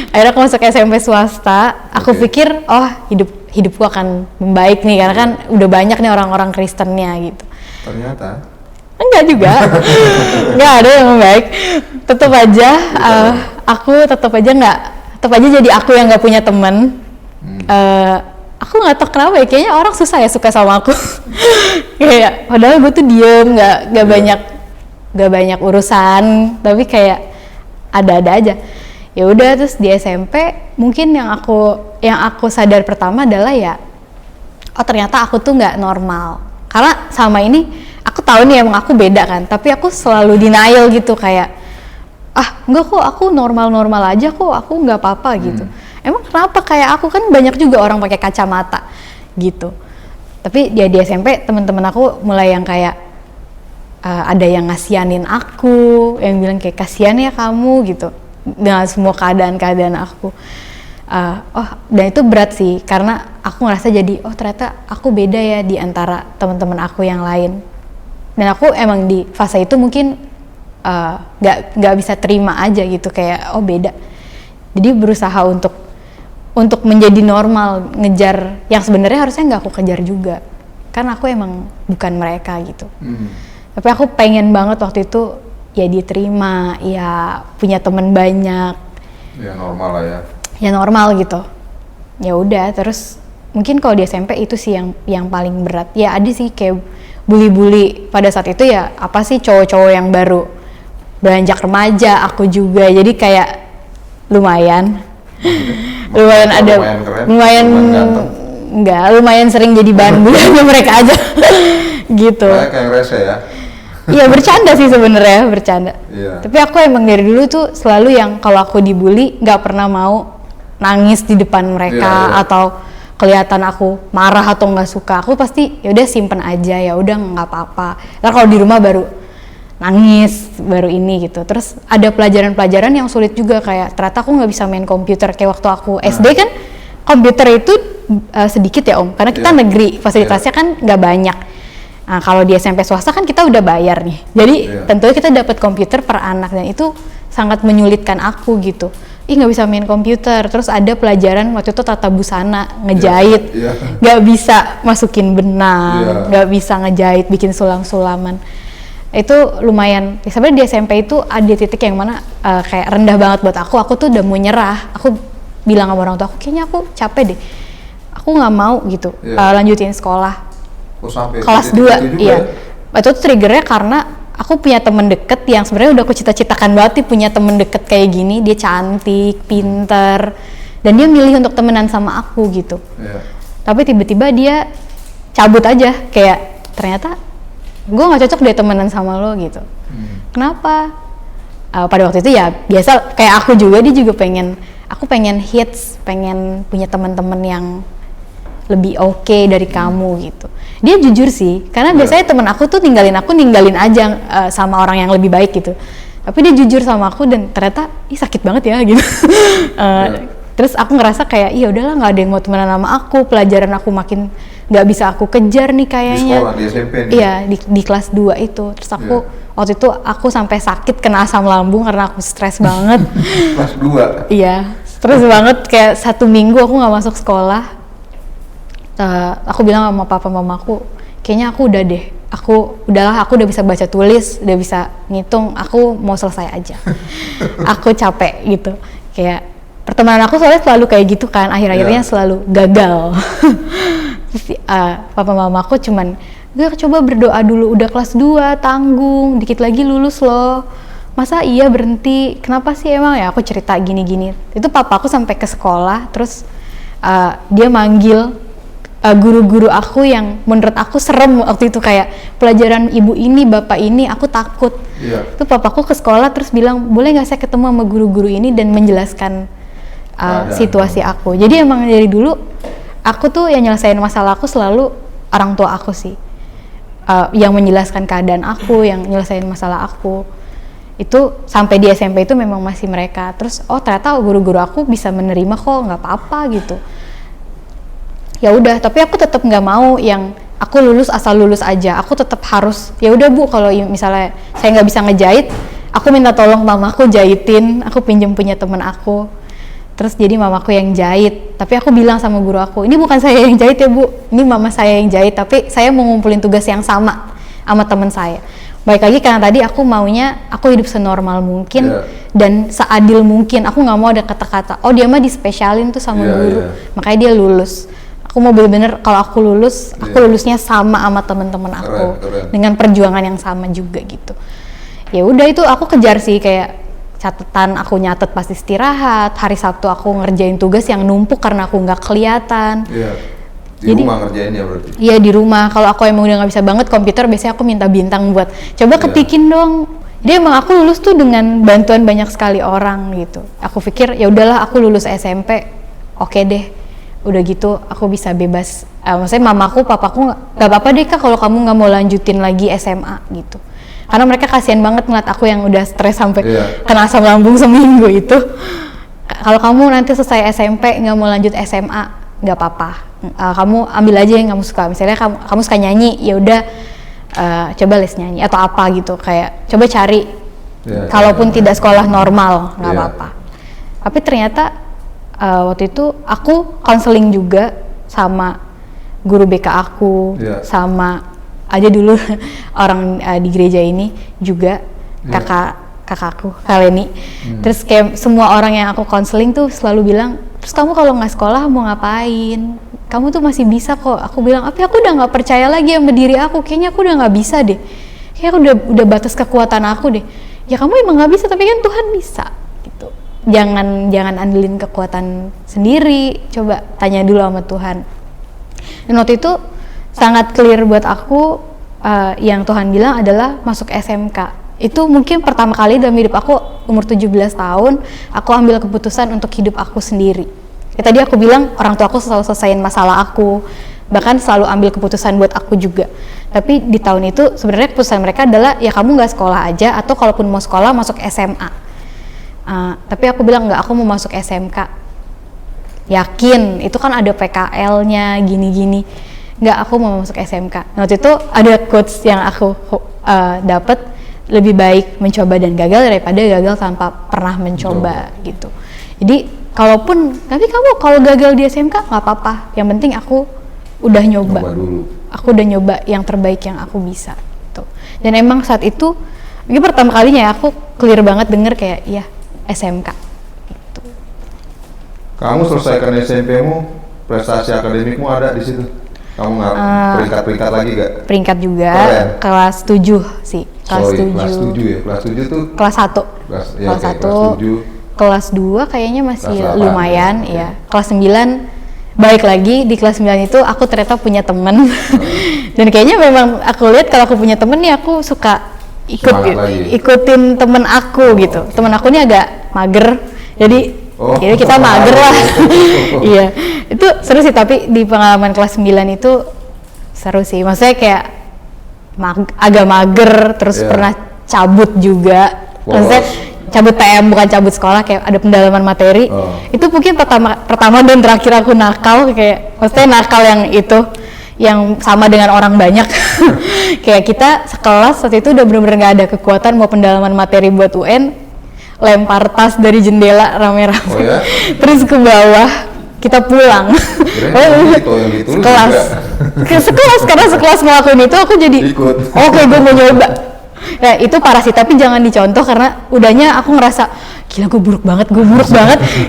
Akhirnya aku masuk SMP swasta. Aku pikir hidupku akan membaik nih, karena kan udah banyak nih orang-orang Kristennya gitu. Ternyata enggak juga. Enggak ada yang membaik. Tetap aja aku tetap aja jadi aku yang nggak punya teman. Aku nggak tahu kenapa ya, kayaknya orang susah ya suka sama aku. Kayak padahal gue tuh diem, nggak banyak urusan, tapi kayak ada-ada aja. Ya udah, terus di SMP mungkin yang aku sadar pertama adalah ya, oh ternyata aku tuh nggak normal. Karena sama ini aku tahu nih emang aku beda kan, tapi aku selalu denial gitu, kayak enggak kok, aku normal-normal aja kok, aku nggak apa-apa gitu. Emang kenapa, kayak aku kan banyak juga orang pakai kacamata gitu. Tapi ya di SMP teman-teman aku mulai yang kayak ada yang ngasihanin aku, yang bilang kayak kasihan ya kamu gitu dengan semua keadaan aku. Dan itu berat sih, karena aku ngerasa jadi ternyata aku beda ya di antara teman-teman aku yang lain. Dan aku emang di fase itu mungkin nggak bisa terima aja gitu, kayak beda. Jadi berusaha untuk menjadi normal, ngejar yang sebenarnya harusnya nggak aku kejar juga, karena aku emang bukan mereka gitu. Tapi aku pengen banget waktu itu ya diterima, ya punya teman banyak. Ya normal lah ya. Ya normal gitu. Ya udah, terus mungkin kalau di SMP itu sih yang paling berat. Ya ada sih kayak bully-bully pada saat itu ya, apa sih cowok-cowok yang baru beranjak remaja, aku juga. Jadi kayak lumayan ada lumayan sering jadi bahan bulian mereka aja. Gitu. Kayak rese ya. Iya, bercanda sih sebenarnya, bercanda. Iya. Tapi aku emang dari dulu tuh selalu yang kalau aku dibully nggak pernah mau nangis di depan mereka atau kelihatan aku marah atau nggak suka. Aku pasti ya udah simpen aja, ya udah nggak apa-apa. Ntar kalau di rumah baru nangis, baru ini gitu. Terus ada pelajaran-pelajaran yang sulit juga, kayak ternyata aku nggak bisa main komputer. Kayak waktu aku SD kan komputer itu sedikit ya Om, karena kita negeri, fasilitasnya kan nggak banyak. Nah, kalau di SMP swasta kan kita udah bayar nih, jadi tentunya kita dapat komputer per anak, dan itu sangat menyulitkan aku gitu. Nggak bisa main komputer, terus ada pelajaran waktu itu tata busana, ngejahit, nggak bisa masukin benang, nggak bisa ngejahit, bikin sulam-sulaman. Itu lumayan, sebenarnya di SMP itu ada titik yang mana kayak rendah banget buat aku tuh udah mau nyerah. Aku bilang sama orang tua aku, kayaknya aku capek deh, aku nggak mau gitu lanjutin sekolah. Kelas 2, iya. Itu tuh triggernya karena aku punya temen deket yang sebenarnya udah aku cita-citakan banget nih, punya temen deket kayak gini, dia cantik, pinter, dan dia milih untuk temenan sama aku gitu. Tapi tiba-tiba dia cabut aja, kayak ternyata gue nggak cocok deh temenan sama lo gitu. Kenapa? Pada waktu itu ya biasa kayak aku juga, dia juga aku pengen hits, pengen punya teman-teman yang lebih oke dari kamu gitu. Dia jujur sih, karena biasanya temen aku tuh ninggalin aja sama orang yang lebih baik gitu. Tapi dia jujur sama aku dan ternyata sakit banget ya gitu. Terus aku ngerasa kayak iya udahlah, nggak ada yang mau temenan sama aku, pelajaran aku makin nggak bisa aku kejar nih kayaknya. Di sekolah, di SMP nih? Iya, di kelas 2 itu. Terus aku waktu itu aku sampai sakit, kena asam lambung karena aku stres banget. Kelas 2? Iya, stres banget, kayak 1 minggu aku nggak masuk sekolah. Aku bilang sama papa mamaku, kayaknya aku udah deh, aku udah bisa baca tulis, udah bisa ngitung, aku mau selesai aja. Aku capek gitu, kayak pertemanan aku soalnya selalu kayak gitu kan, akhir-akhirnya selalu gagal. Terus papa mamaku cuman, gue coba berdoa dulu, udah kelas 2, tanggung, dikit lagi lulus loh, masa iya berhenti, kenapa sih emang ya, aku cerita gini-gini. Itu papa aku sampai ke sekolah, terus dia manggil guru-guru aku yang menurut aku serem waktu itu, kayak pelajaran ibu ini, bapak ini, aku takut. Itu papaku ke sekolah terus bilang, boleh nggak saya ketemu sama guru-guru ini dan menjelaskan situasi aku. Jadi emang dari dulu aku tuh yang nyelesain masalah aku selalu orang tua aku sih, yang menjelaskan keadaan aku, yang nyelesain masalah aku. Itu sampai di SMP itu memang masih mereka. Terus ternyata guru-guru aku bisa menerima kok, nggak apa-apa gitu. Ya udah, tapi aku tetap nggak mau yang aku lulus asal lulus aja. Aku tetap harus, ya udah Bu, kalau misalnya saya nggak bisa ngejahit, aku minta tolong mamaku jahitin, aku pinjem punya temen aku. Terus jadi mamaku yang jahit. Tapi aku bilang sama guru aku, ini bukan saya yang jahit ya Bu, ini mama saya yang jahit, tapi saya mau ngumpulin tugas yang sama temen saya. Baik lagi karena tadi aku maunya aku hidup senormal mungkin dan seadil mungkin. Aku nggak mau ada kata-kata, dia mah dispesialin tuh sama guru, makanya dia lulus. Aku mau bener-bener kalau aku lulus, aku lulusnya sama teman-teman aku, dengan perjuangan yang sama juga gitu. Ya udah, itu aku kejar sih, kayak catatan aku nyatet pas istirahat, hari Sabtu aku ngerjain tugas yang numpuk karena aku nggak kelihatan. Di rumah ngerjain ya berarti? Iya, di rumah. Kalau aku emang udah nggak bisa banget komputer, biasanya aku minta bintang buat coba ketikin dong. Jadi emang aku lulus tuh dengan bantuan banyak sekali orang gitu. Aku pikir ya udahlah, aku lulus SMP, oke deh. Udah gitu aku bisa bebas, maksudnya mamaku, papaku nggak apa-apa deh Kak kalau kamu nggak mau lanjutin lagi SMA gitu, karena mereka kasihan banget ngeliat aku yang udah stres sampai kena asam lambung seminggu itu. Kalau kamu nanti selesai SMP nggak mau lanjut SMA, nggak apa-apa, kamu ambil aja yang kamu suka, misalnya kamu suka nyanyi, ya udah coba les nyanyi atau apa gitu, kayak coba cari, kalaupun tidak sekolah normal nggak apa-apa. Tapi ternyata waktu itu aku konseling juga sama guru BK aku, sama aja dulu orang di gereja ini juga, kakakku Kaleni. Terus kayak semua orang yang aku konseling tuh selalu bilang, terus kamu kalau nggak sekolah mau ngapain? Kamu tuh masih bisa kok. Aku bilang, tapi aku udah nggak percaya lagi sama diri aku, kayaknya aku udah nggak bisa deh, kayaknya udah batas kekuatan aku deh. Ya kamu emang nggak bisa, tapi kan Tuhan bisa gitu. Jangan andelin kekuatan sendiri, coba tanya dulu sama Tuhan. Dan waktu itu sangat clear buat aku, yang Tuhan bilang adalah masuk SMK. Itu mungkin pertama kali dalam hidup aku, umur 17 tahun, aku ambil keputusan untuk hidup aku sendiri. Tadi aku bilang orang tua aku selalu selesaiin masalah aku, bahkan selalu ambil keputusan buat aku juga. Tapi di tahun itu sebenarnya keputusan mereka adalah ya kamu nggak sekolah aja, atau kalaupun mau sekolah masuk SMA. Tapi aku bilang nggak, aku mau masuk SMK. yakin itu kan ada PKL-nya gini-gini. Nggak, aku mau masuk SMK. Nah, waktu itu ada quotes yang aku dapat, lebih baik mencoba dan gagal daripada gagal tanpa pernah mencoba gitu. Jadi tapi kamu kalau gagal di SMK nggak apa-apa, yang penting aku udah nyoba dulu. Aku udah nyoba yang terbaik yang aku bisa gitu. Dan emang saat itu mungkin pertama kalinya aku clear banget denger kayak ya SMK gitu. Kamu selesaikan SMP-mu, prestasi akademikmu ada di situ? Kamu nggak peringkat-peringkat lagi gak? Peringkat juga. Keren. Kelas 7 sih. Kelas 7 ya? Kelas 7 tuh? Kelas 1. Kelas 1. Kelas 2 kayaknya masih kelas 8, lumayan ya. Kelas 9 balik lagi, di kelas 9 itu aku ternyata punya temen. Dan kayaknya memang aku lihat kalau aku punya temen nih aku suka ikutin temen aku gitu. Temen aku ini agak mager. Jadi jadi kita mager lah. Iya, itu seru sih, tapi di pengalaman kelas 9 itu seru sih. Maksudnya kayak agak mager, terus pernah cabut juga. Maksudnya cabut PM, bukan cabut sekolah, kayak ada pendalaman materi. Itu mungkin pertama dan terakhir aku nakal, kayak maksudnya nakal yang sama dengan orang banyak. Kayak kita sekelas waktu itu udah bener-bener gak ada kekuatan mau pendalaman materi buat UN, lempar tas dari jendela rame-rame, terus ke bawah, kita pulang. Sekelas karena sekelas ngelakuin itu aku jadi oke, gue mau nyoba. Nah itu parah sih, tapi jangan dicontoh karena udahnya aku ngerasa gila gue buruk banget,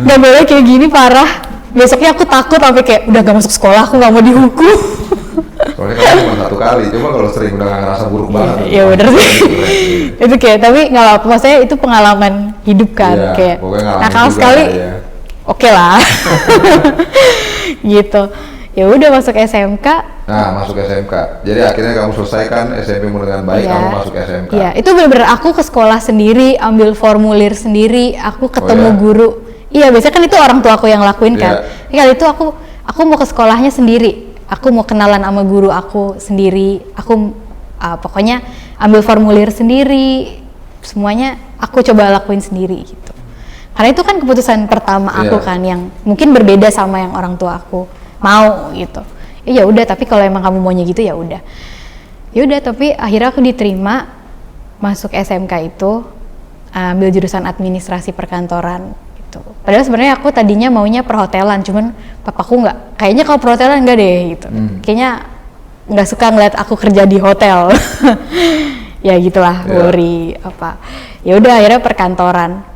nggak boleh kayak gini, parah. Besoknya aku takut sampai kayak udah gak masuk sekolah, aku nggak mau dihukum. Soalnya kan cuma 1 kali, coba kalau sering udah gak ngerasa buruk banget. Iya bener sih. Itu kayak, tapi nggak apa-apa, maksudnya itu pengalaman hidup kan, kayak nakal sekali, oke lah. Gitu. Ya udah masuk SMK. Nah, masuk SMK. Jadi akhirnya kamu selesaikan SMP-mu dengan baik, kamu masuk SMK. Iya, itu bener-bener aku ke sekolah sendiri, ambil formulir sendiri, aku ketemu guru. Iya, biasanya kan itu orang tua aku yang lakuin kan. Kali itu aku mau ke sekolahnya sendiri. Aku mau kenalan sama guru aku sendiri. Aku pokoknya ambil formulir sendiri. Semuanya aku coba lakuin sendiri gitu. Karena itu kan keputusan pertama aku kan, yang mungkin berbeda sama yang orang tua aku mau gitu. Ya udah, tapi kalau emang kamu maunya gitu ya udah. Ya udah, tapi akhirnya aku diterima masuk SMK itu, ambil jurusan administrasi perkantoran gitu. Padahal sebenarnya aku tadinya maunya perhotelan, cuman papaku kayaknya kalau perhotelan enggak deh gitu. Kayaknya nggak suka ngeliat aku kerja di hotel. Ya gitulah, worry apa. Ya udah, akhirnya perkantoran.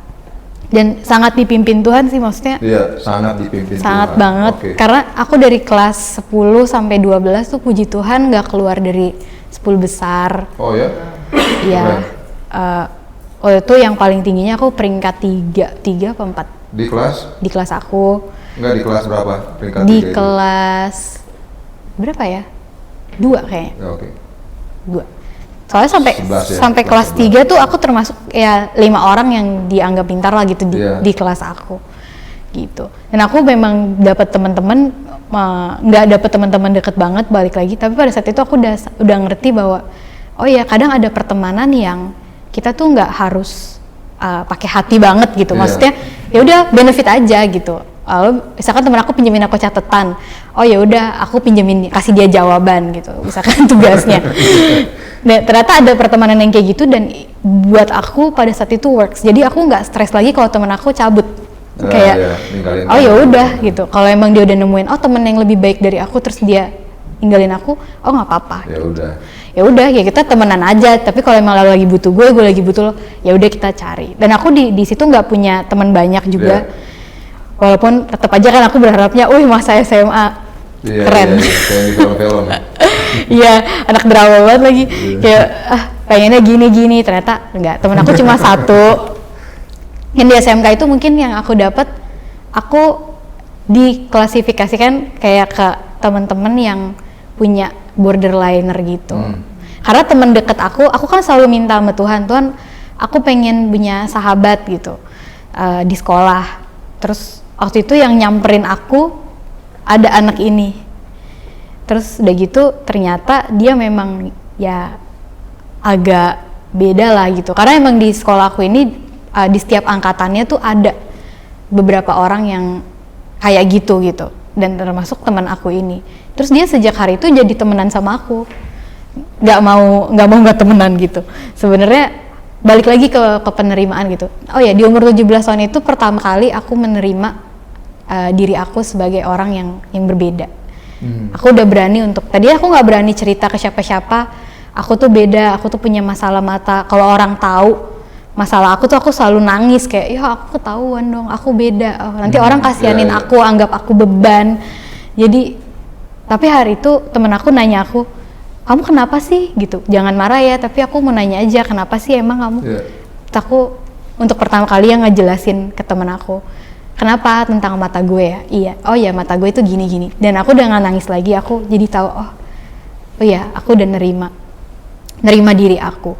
Dan sangat dipimpin Tuhan sih, maksudnya. Iya, sangat dipimpin sangat Tuhan. Banget. Karena aku dari kelas 10 sampai 12 tuh puji Tuhan nggak keluar dari 10 besar. Oh ya? Iya. Waktu itu yang paling tingginya aku peringkat 3 apa 4. Di kelas? Di kelas aku. Enggak, di kelas berapa? Peringkat di kelas berapa ya? 2 kayaknya. Oke. 2. Soalnya sampai kelas 3 tuh aku termasuk ya 5 orang yang dianggap pintar lah gitu di kelas aku gitu. Dan aku memang dapat teman-teman, nggak dapat teman-teman deket banget balik lagi, tapi pada saat itu aku udah ngerti bahwa oh ya, kadang ada pertemanan yang kita tuh nggak harus pakai hati banget gitu. Maksudnya ya udah benefit aja gitu. Lalu misalkan temen aku pinjemin aku catatan, oh ya udah aku pinjemin, kasih dia jawaban gitu, misalkan tugasnya. Dan ternyata ada pertemanan yang kayak gitu, dan buat aku pada saat itu works. Jadi aku nggak stres lagi kalau temen aku cabut. Kayak oh ya udah gitu. Kalau emang dia udah nemuin temen yang lebih baik dari aku, terus dia ninggalin aku, oh nggak apa-apa. Ya udah ya kita temenan aja. Tapi kalau emang lagi butuh gue lagi butuh lo, ya udah kita cari. Dan aku di situ nggak punya teman banyak juga. Walaupun tetap aja kan aku berharapnya, masa SMA keren. Kayak di film-film. Iya, anak drama banget lagi. Kayak pengennya gini-gini, ternyata enggak. Temen aku cuma 1. Yang di SMK itu mungkin yang aku dapat, aku diklasifikasikan kayak ke teman-teman yang punya borderliner gitu. Karena teman deket aku kan selalu minta sama Tuhan, aku pengen punya sahabat gitu di sekolah. Terus waktu itu yang nyamperin aku ada anak ini. Terus udah gitu ternyata dia memang ya agak beda lah gitu. Karena emang di sekolah aku ini di setiap angkatannya tuh ada beberapa orang yang kayak gitu dan termasuk teman aku ini. Terus dia sejak hari itu jadi temenan sama aku, nggak temenan gitu. Sebenarnya balik lagi ke penerimaan gitu. Oh ya, di umur 17 tahun itu pertama kali aku menerima diri aku sebagai orang yang berbeda. Aku udah berani tadi aku nggak berani cerita ke siapa-siapa, aku tuh beda, aku tuh punya masalah mata. Kalau orang tahu masalah aku selalu nangis kayak, ya aku ketahuan dong, aku beda. Nanti orang kasihanin aku, anggap aku beban. Jadi, tapi hari itu temen aku nanya aku, kamu kenapa sih gitu? Jangan marah ya, tapi aku mau nanya aja, kenapa sih emang kamu? Terus aku untuk pertama kali yang ngejelasin ke temen aku, kenapa tentang mata gue ya? Iya, oh ya mata gue itu gini-gini. Dan aku udah gak nangis lagi, aku jadi tahu, oh ya aku udah nerima diri aku.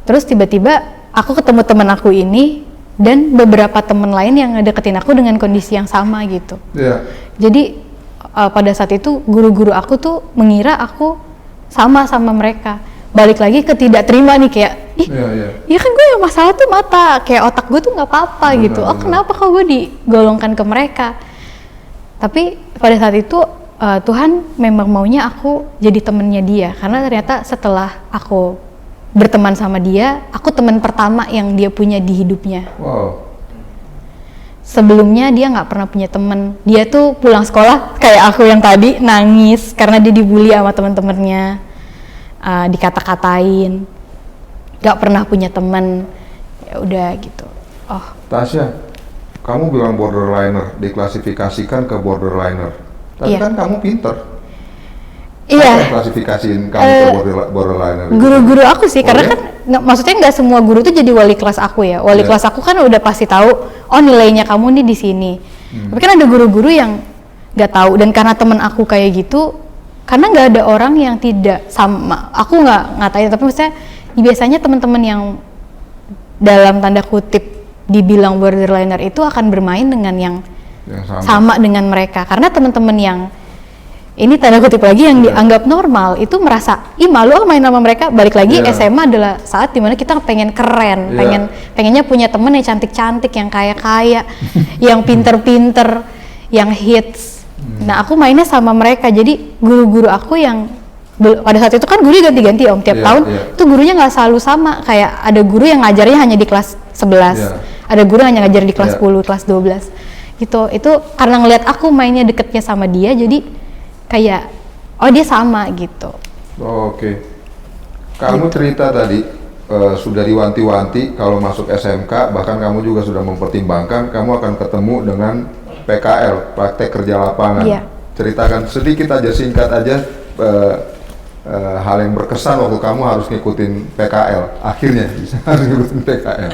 Terus tiba-tiba aku ketemu teman aku ini dan beberapa teman lain yang ngedeketin aku dengan kondisi yang sama gitu. Jadi pada saat itu guru-guru aku tuh mengira aku sama mereka. Balik lagi ke tidak terima nih kayak, iya kan gue yang masalah tuh mata, kayak otak gue tuh nggak apa-apa gitu. Oh kenapa kok gue digolongkan ke mereka? Tapi pada saat itu Tuhan memang maunya aku jadi temennya dia, karena ternyata setelah aku berteman sama dia, aku teman pertama yang dia punya di hidupnya. Wow. Sebelumnya dia nggak pernah punya teman. Dia tuh pulang sekolah kayak aku yang tadi nangis karena dia dibully sama teman-temannya, dikata-katain, nggak pernah punya teman. Ya udah gitu. Oh. Tasya, kamu bilang borderliner, diklasifikasikan ke borderliner. Tapi kan kamu pinter. Iya. Apa yang klasifikasiin kamu ke borderliner? Guru-guru aku sih, karena kan maksudnya nggak semua guru tuh jadi wali kelas aku ya. Wali kelas aku kan udah pasti tahu, oh nilainya kamu nih di sini. Tapi kan ada guru-guru yang nggak tahu, dan karena temen aku kayak gitu, karena nggak ada orang yang tidak sama. Aku nggak ngatain, tapi maksudnya biasanya teman-teman yang dalam tanda kutip dibilang borderliner itu akan bermain dengan yang sama dengan mereka, karena teman-teman yang ini tanda kutip lagi yang dianggap normal itu merasa malu main sama mereka. Balik lagi SMA adalah saat dimana kita pengen keren, pengennya punya temen yang cantik-cantik, yang kaya-kaya, yang pinter-pinter, yang hits. Nah aku mainnya sama mereka, jadi guru-guru aku yang pada saat itu kan guru ganti-ganti om tiap tahun, itu gurunya nggak selalu sama. Kayak ada guru yang ngajarnya hanya di kelas 11, ada guru yang ngajar di kelas 10, kelas 12 gitu. Itu karena ngelihat aku mainnya deketnya sama dia, jadi kayak oh dia sama gitu. Oke. Kamu cerita tadi sudah diwanti-wanti kalau masuk SMK, bahkan kamu juga sudah mempertimbangkan kamu akan ketemu dengan PKL, praktek kerja lapangan. Ceritakan sedikit aja, singkat aja hal yang berkesan waktu kamu harus ngikutin PKL. Akhirnya bisa harus ngikutin PKL.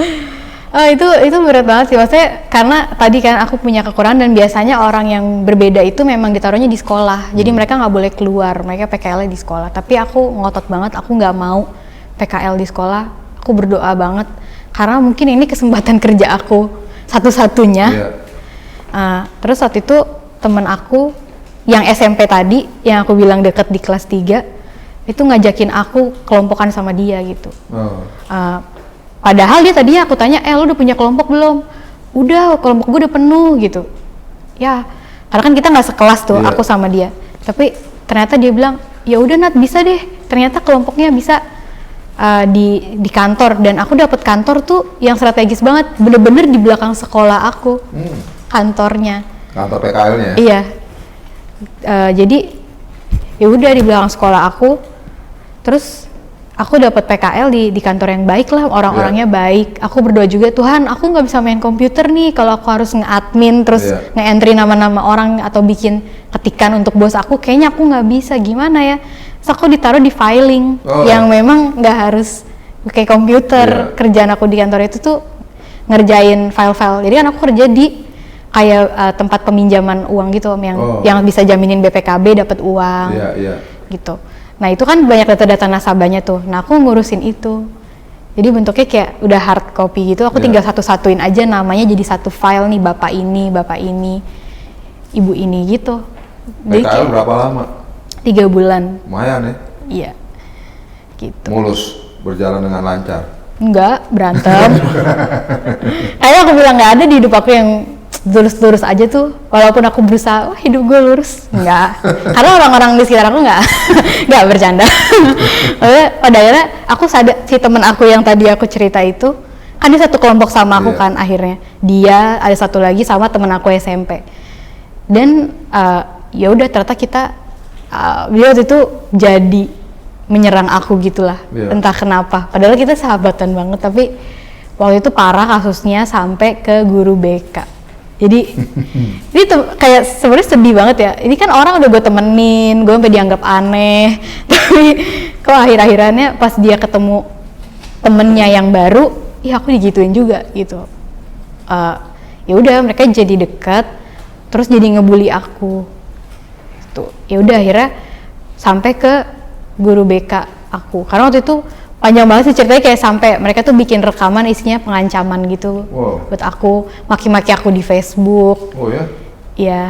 Oh itu berat banget sih, maksudnya karena tadi kan aku punya kekurangan, dan biasanya orang yang berbeda itu memang ditaruhnya di sekolah, jadi mereka nggak boleh keluar, mereka PKL di sekolah. Tapi aku ngotot banget, aku nggak mau PKL di sekolah. Aku berdoa banget karena mungkin ini kesempatan kerja aku satu-satunya. Terus saat itu temen aku yang SMP tadi, yang aku bilang deket di kelas 3, itu ngajakin aku kelompokan sama dia gitu. Padahal dia tadinya aku tanya, lo udah punya kelompok belum? Udah, kelompok gue udah penuh gitu. Ya, karena kan kita nggak sekelas tuh, aku sama dia. Tapi ternyata dia bilang, ya udah Nat, bisa deh. Ternyata kelompoknya bisa di kantor, dan aku dapat kantor tuh yang strategis banget, bener-bener di belakang sekolah aku, kantornya. Kantor PKL-nya? Iya. Jadi ya udah di belakang sekolah aku, terus aku dapat PKL di kantor yang baik lah, orang-orangnya baik. Aku berdoa juga, Tuhan aku nggak bisa main komputer nih, kalau aku harus nge-admin terus nge-entry nama-nama orang atau bikin ketikan untuk bos aku, kayaknya aku nggak bisa, gimana ya. Terus aku ditaruh di filing yang memang nggak harus pakai komputer. Kerjaan aku di kantor itu tuh ngerjain file-file. Jadi kan aku kerja di kayak tempat peminjaman uang gitu, yang bisa jaminin BPKB dapat uang gitu. Nah itu kan banyak data-data nasabahnya tuh. Nah aku ngurusin itu. Jadi bentuknya kayak udah hard copy gitu. Aku tinggal satu-satuin aja namanya jadi satu file nih, bapak ini, ibu ini gitu. PKL berapa lama? 3 bulan. Lumayan ya? Iya. Gitu. Mulus, berjalan dengan lancar? Enggak, berantem. Kayaknya aku bilang nggak ada di hidup aku yang lurus-lurus aja tuh, walaupun aku berusaha, wah hidup gue lurus, enggak, karena orang-orang di sekitar aku enggak, enggak bercanda. Pada akhirnya aku sadar, si temen aku yang tadi aku cerita itu, kan dia satu kelompok sama aku kan akhirnya, dia ada satu lagi sama temen aku SMP, dan ya udah ternyata kita, dia waktu itu jadi menyerang aku gitulah, entah kenapa, padahal kita sahabatan banget, tapi waktu itu parah kasusnya sampai ke guru BK. Jadi ini kayak sebenarnya sedih banget ya. Ini kan orang udah gue temenin, gue sampai dianggap aneh. Tapi kok akhir-akhirannya pas dia ketemu temennya yang baru, ya aku digituin juga gitu. Ya udah mereka jadi dekat, terus jadi ngebully aku. Tuh, ya udah akhirnya sampai ke guru BK aku. Karena waktu itu panjang banget sih ceritanya, kayak sampai mereka tuh bikin rekaman isinya pengancaman gitu buat aku, maki-maki aku di Facebook. Oh ya? Iya,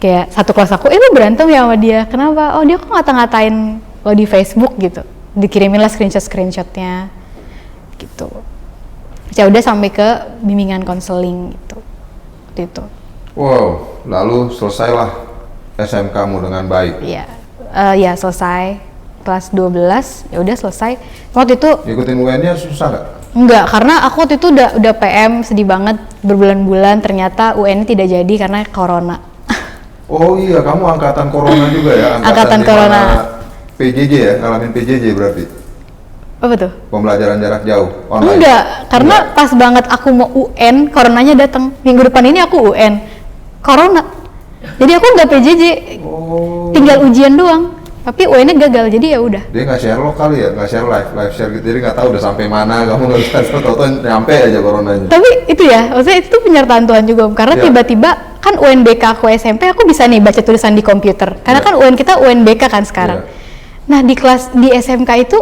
kayak satu kelas aku, lu berantem ya sama dia, kenapa? Oh dia kok ngata-ngatain lo di Facebook gitu, dikirimin lah screenshotnya gitu. Ya udah sampai ke bimbingan konseling gitu, waktu itu. Wow, lalu selesailah SMK-mu dengan baik. Iya, ya selesai. Kelas 12 ya udah selesai. Waktu itu ikutin UN-nya susah nggak? Enggak, karena aku waktu itu udah PM, sedih banget berbulan-bulan, ternyata UN tidak jadi karena corona. Oh iya, kamu angkatan corona juga ya? Angkatan corona. PJJ ya, ngalamin PJJ berarti? Apa tuh? Pembelajaran jarak jauh, online? Enggak, karena pas banget aku mau UN, coronanya datang. Minggu depan ini aku UN, corona. Jadi aku nggak PJJ, tinggal ujian doang. Tapi UN-nya gagal, jadi ya udah. Dia nggak share lo kali ya, nggak share live share gitu, jadi nggak tahu udah sampai mana, kamu nggak bisa tahu nyampe aja coronanya. Tapi itu ya, maksudnya itu penyertaan Tuhan juga, karena tiba-tiba kan UNBK aku SMP, aku bisa nih baca tulisan di komputer, karena kan UN kita UNBK kan sekarang. Nah di SMK itu,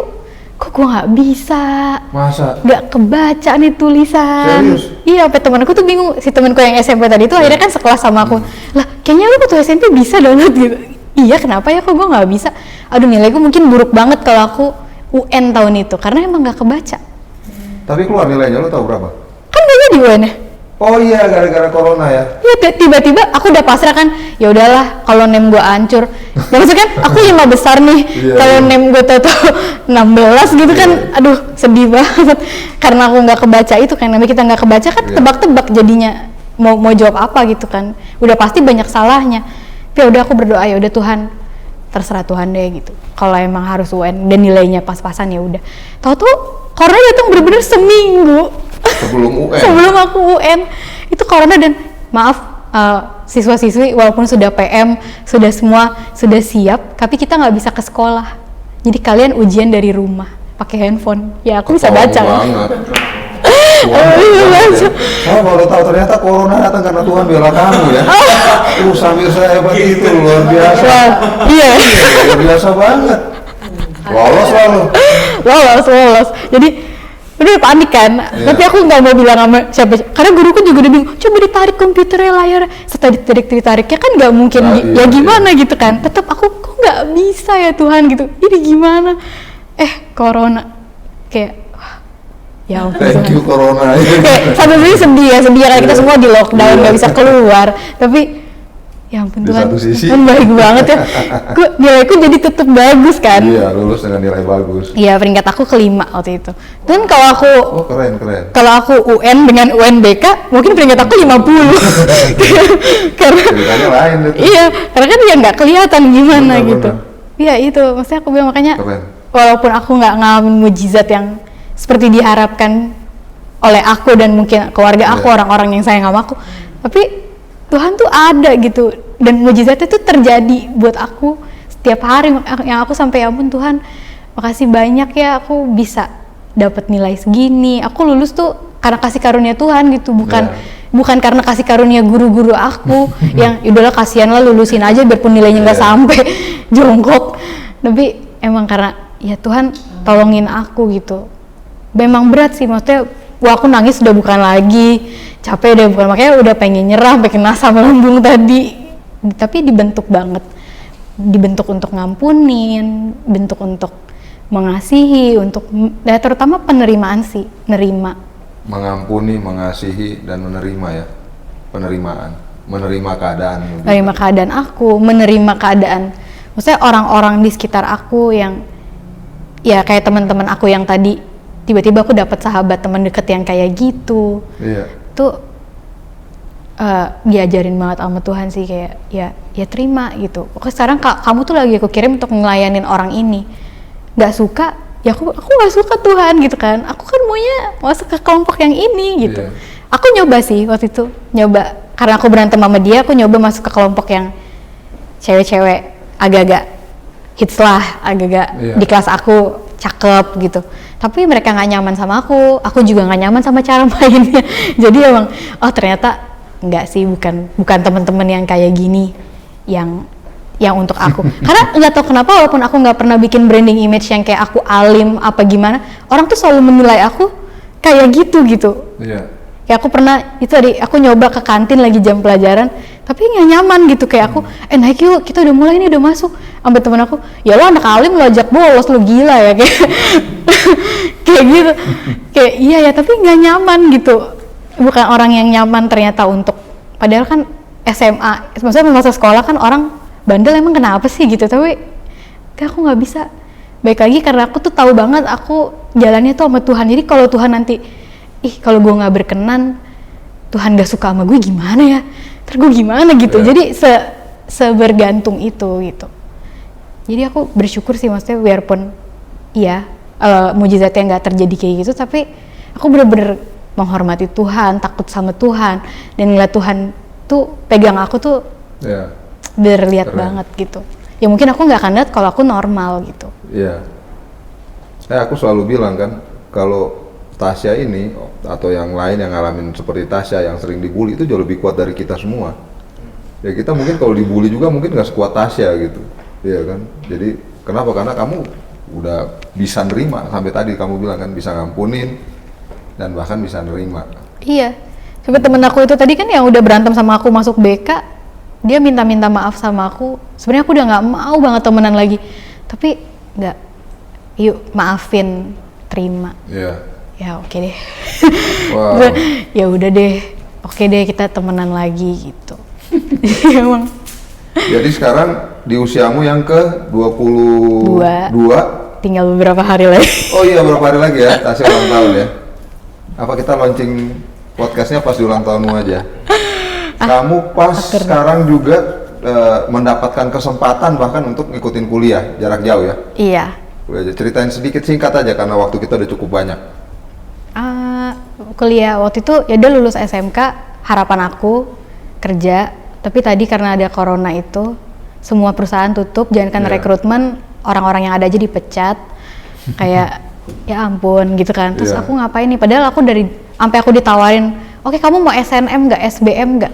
kok gue nggak bisa? Masa? Nggak kebaca nih tulisan. Serius? Iya, sampai temanku tuh bingung, si temanku yang SMP tadi itu akhirnya kan sekelas sama aku. Lah, kayaknya lu waktu SMP bisa download gitu. Iya, kenapa ya kok gue nggak bisa? Aduh, nilaiku mungkin buruk banget kalau aku UN tahun itu, karena emang nggak kebaca. Tapi keluar nilainya, lo tau berapa? Kan nggak jadi UN-nya. Oh iya, gara-gara corona ya? Iya, tiba-tiba aku udah pasrah kan, ya udahlah kalau nem gue hancur. Ya maksudnya kan aku 5 besar nih, kalau nem gue tahu 16 gitu kan, aduh sedih banget. Karena aku nggak kebaca itu kan, namanya kita nggak kebaca kan tebak-tebak jadinya mau jawab apa gitu kan. Udah pasti banyak salahnya. Ya udah aku berdoa, ya udah Tuhan, terserah Tuhan deh gitu. Kalau emang harus UN dan nilainya pas-pasan ya udah. Tahu tuh corona datang bener-bener seminggu sebelum UN. Sebelum aku UN itu corona, dan maaf siswa-siswi walaupun sudah PM, sudah semua sudah siap, tapi kita nggak bisa ke sekolah. Jadi kalian ujian dari rumah pakai handphone. Ya aku bisa baca. Oh, baru tahu ternyata corona datang karena Tuhan bela kamu ya. Samir saya hebat itu luar biasa. Iya. Luar biasa banget. Lolos. Jadi udah panik kan. Tapi aku nggak mau bilang sama siapa. Karena guruku juga udah bingung. Coba ditarik komputernya, layar. Setelah ditariknya kan nggak mungkin. Ya gimana gitu kan. Tetap aku kok nggak bisa ya Tuhan gitu. Ini gimana? Corona. Kayak ya ampun. Thank you corona. Kayak satu sisi sedih ya karena kita semua di lockdown, nggak bisa keluar. Tapi ya ampun Tuhan, Tuhan baik banget ya. Nilaiku jadi tetap bagus kan. Iya, lulus dengan nilai bagus. Iya, peringkat aku kelima waktu itu. Dan kalau aku keren. Kalau aku UN dengan UNBK, mungkin peringkat aku 50. Karena ceritanya lain itu. Iya, karena kan ya nggak kelihatan gimana gitu. Iya itu, maksudnya aku bilang makanya walaupun aku nggak ngalamin mujizat yang seperti diharapkan oleh aku dan mungkin keluarga aku, orang-orang yang sayang sama aku, tapi Tuhan tuh ada gitu, dan mujizatnya tuh terjadi buat aku setiap hari, yang aku sampai ya ampun Tuhan, makasih banyak ya aku bisa dapat nilai segini, aku lulus tuh karena kasih karunia Tuhan gitu, bukan karena kasih karunia guru-guru aku yang udahlah kasihan lah lulusin aja biarpun nilainya nggak sampai jongkok, tapi emang karena ya Tuhan tolongin aku gitu. Memang berat sih, maksudnya aku nangis udah bukan lagi, capek udah bukan, makanya udah pengen nyerah, pengen asam lambung tadi. Tapi dibentuk banget, dibentuk untuk ngampunin, bentuk untuk mengasihi, untuk terutama penerimaan sih, nerima. Mengampuni, mengasihi, dan menerima ya. penerimaan, menerima keadaan. Menerima keadaan aku, menerima keadaan. Maksudnya orang-orang di sekitar aku yang ya kayak teman-teman aku yang tadi tiba-tiba aku dapat sahabat teman deket yang kayak gitu. Iya. Tuh diajarin banget sama Tuhan sih, kayak ya terima gitu. Oke, sekarang kamu tuh lagi aku kirim untuk ngelayanin orang ini. Nggak suka, ya aku nggak suka Tuhan gitu kan. Aku kan maunya masuk ke kelompok yang ini gitu. Iya. Aku nyoba sih waktu itu, karena aku berantem sama dia, aku nyoba masuk ke kelompok yang cewek-cewek agak-agak hits lah, agak-agak Iya. di kelas aku cakep gitu. Tapi mereka nggak nyaman sama aku juga nggak nyaman sama cara mainnya. Jadi emang, oh ternyata nggak sih, bukan teman-teman yang kayak gini yang untuk aku. Karena nggak tahu kenapa, walaupun aku nggak pernah bikin branding image yang kayak aku alim apa gimana, orang tuh selalu menilai aku kayak gitu. Iya. Kayak aku pernah itu tadi, aku nyoba ke kantin lagi jam pelajaran, tapi nggak nyaman gitu. Kayak aku, naik yuk, kita udah mulai nih, udah masuk. Sampai temen aku, ya lo anak alim lo ajak bolos, lo gila ya kayak kayak gitu. Kayak iya ya, tapi nggak nyaman gitu. Bukan orang yang nyaman ternyata untuk, padahal kan SMA, maksudnya masa sekolah kan orang bandel emang kenapa sih gitu. Tapi kayak aku nggak bisa. Baik lagi karena aku tuh tahu banget aku jalannya tuh sama Tuhan. Jadi kalau Tuhan nanti, kalau gue nggak berkenan, Tuhan gak suka sama gue gimana ya, terus gue gimana gitu. Yeah. Jadi sebergantung itu gitu. Jadi aku bersyukur sih, maksudnya biarpun mujizatnya nggak terjadi kayak gitu, tapi aku bener-bener menghormati Tuhan, takut sama Tuhan, dan ngeliat Tuhan tuh pegang aku tuh Yeah. berlihat Keren. banget gitu. Ya mungkin aku nggak akan lihat kalau aku normal gitu. Iya. Aku selalu bilang kan, kalau Tasya ini atau yang lain yang ngalamin seperti Tasya yang sering dibully itu jauh lebih kuat dari kita semua. Ya kita mungkin kalau dibully juga mungkin nggak sekuat Tasya gitu, iya kan? Jadi kenapa? Karena kamu udah bisa nerima, sampai tadi kamu bilang kan bisa ngampunin dan bahkan bisa nerima. Iya. Sampai temen aku itu tadi kan yang udah berantem sama aku masuk BK, dia minta maaf sama aku. Sebenarnya aku udah nggak mau banget temenan lagi, tapi nggak. Yuk maafin, terima. Iya. Ya oke deh. Wow. Ya udah deh, oke deh kita temenan lagi gitu. Emang. Jadi sekarang di usiamu yang ke 22. Tinggal beberapa hari lagi. Oh iya, beberapa hari lagi ya, Tasya ulang tahun ya. Apa kita launching podcastnya pas di ulang tahunmu aja? Kamu pas sekarang juga mendapatkan kesempatan bahkan untuk ngikutin kuliah jarak jauh ya? Iya. Ceritain sedikit singkat aja karena waktu kita udah cukup banyak. Kuliah waktu itu ya udah lulus SMK, harapan aku kerja, tapi tadi karena ada corona itu semua perusahaan tutup, jangankan rekrutmen, orang-orang yang ada aja dipecat. Kayak ya ampun gitu kan. Terus aku ngapain nih, padahal aku sampai aku ditawarin, oke kamu mau SNM nggak, SBM nggak,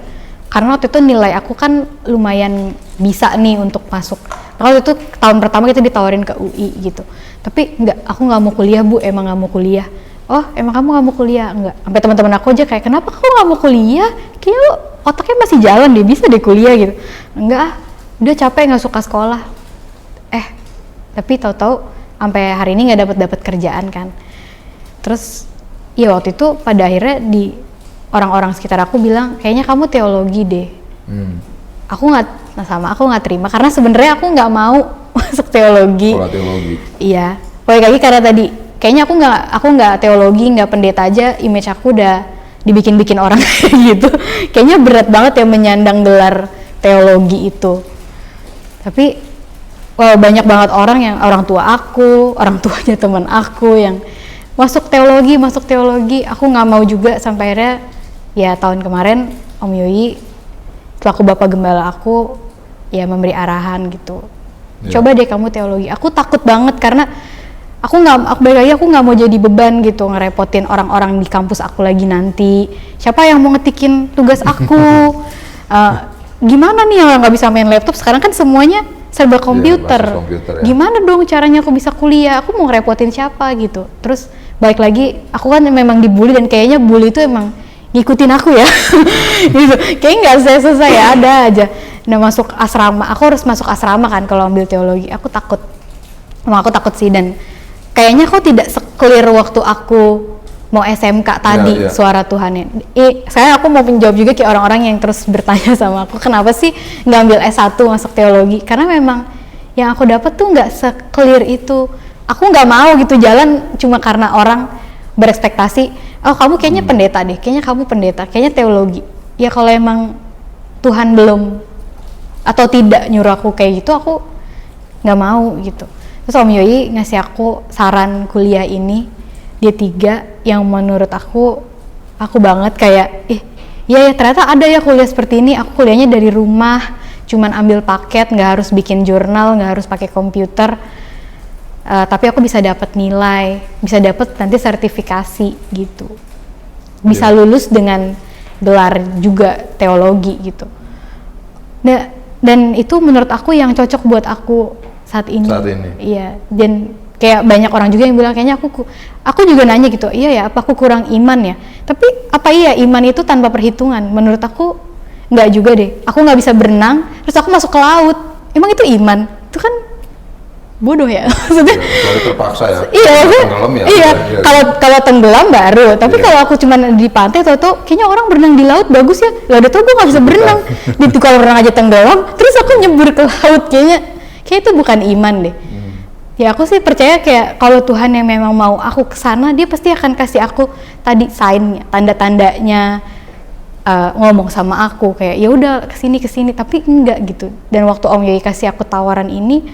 karena waktu itu nilai aku kan lumayan bisa nih untuk masuk. Waktu itu tahun pertama kita ditawarin ke UI gitu, tapi aku nggak mau kuliah Bu, emang nggak mau kuliah. Oh emang kamu nggak mau kuliah? Enggak. Sampai teman-teman aku aja kayak, kenapa kamu nggak mau kuliah? Kayaknya lu otaknya masih jalan deh, bisa deh kuliah gitu. Enggak, udah capek, nggak suka sekolah. Tapi tahu-tahu sampai hari ini nggak dapat kerjaan kan. Terus ya waktu itu pada akhirnya di orang-orang sekitar aku bilang, kayaknya kamu teologi deh. Aku nggak terima karena sebenarnya aku nggak mau masuk teologi. Sekolah teologi. Iya, balik lagi karena tadi kayaknya aku nggak teologi, nggak pendeta aja, image aku udah dibikin orang gitu. Kayaknya berat banget ya menyandang gelar teologi itu. Tapi banyak banget orang tua aku, orang tuanya teman aku yang masuk teologi. Aku nggak mau juga, sampai akhirnya ya tahun kemarin Om Yoi selaku bapak gembala aku ya memberi arahan gitu. Coba deh kamu teologi. Aku takut banget karena aku nggak mau jadi beban gitu, ngerepotin orang-orang di kampus aku lagi nanti. Siapa yang mau ngetikin tugas aku? Gimana nih yang nggak bisa main laptop? Sekarang kan semuanya serba komputer. Ya. Gimana dong caranya aku bisa kuliah? Aku mau ngerepotin siapa gitu? Terus balik lagi, aku kan memang dibully dan kayaknya bully itu emang ngikutin aku ya. Gitu. Kayaknya nggak selesai ya, ada aja. Nah masuk asrama, aku harus masuk asrama kan kalau ambil teologi. Aku takut sih, dan kayaknya kok tidak se-clear waktu aku mau SMK tadi Iya. suara Tuhannya. Saya aku mau menjawab juga kayak orang-orang yang terus bertanya sama aku kenapa sih nggak ambil S1 masuk teologi, karena memang yang aku dapat tuh nggak se-clear itu. Aku nggak mau gitu jalan cuma karena orang berekspektasi, oh kamu kayaknya pendeta deh, kayaknya kamu pendeta, kayaknya teologi. Ya kalau emang Tuhan belum atau tidak nyuruh aku kayak gitu, aku nggak mau gitu. Terus Om Yoi ngasih aku saran kuliah ini D3 yang menurut aku banget kayak iya ya ternyata ada ya kuliah seperti ini. Aku kuliahnya dari rumah, cuman ambil paket, nggak harus bikin jurnal, nggak harus pakai komputer, tapi aku bisa dapat nilai, bisa dapat nanti sertifikasi gitu, bisa lulus dengan gelar juga teologi gitu. Dan itu menurut aku yang cocok buat aku saat ini. Iya, dan kayak banyak orang juga yang bilang kayaknya aku juga nanya gitu, iya ya apa aku kurang iman ya, tapi apa iya iman itu tanpa perhitungan? Menurut aku nggak juga deh. Aku nggak bisa berenang terus aku masuk ke laut, emang itu iman? Itu kan bodoh ya maksudnya. Terpaksa ya. Tenggelam ya. Iya. Kalau tenggelam baru, tapi kalau aku cuma di pantai atau kayaknya orang berenang di laut bagus ya, lah udah tau gue nggak bisa berenang. Di kalau renang aja tenggelam terus aku nyebur ke laut, kayak itu bukan iman deh. Ya aku sih percaya kayak kalau Tuhan yang memang mau aku kesana, dia pasti akan kasih aku tadi sign-nya, tanda-tandanya, ngomong sama aku kayak ya udah kesini, tapi enggak gitu. Dan waktu Om Yoi kasih aku tawaran ini,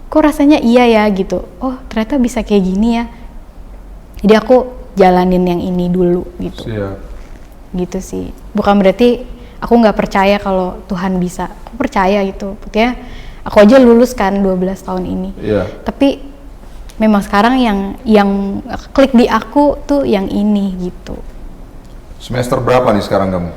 kok rasanya iya ya gitu. Oh ternyata bisa kayak gini ya. Jadi aku jalanin yang ini dulu gitu. Siap. Gitu sih. Bukan berarti aku nggak percaya kalau Tuhan bisa. Aku percaya gitu. Pokoknya aku aja lulus kan 12 tahun ini. Iya. Tapi memang sekarang yang klik di aku tuh yang ini gitu. Semester berapa nih sekarang kamu?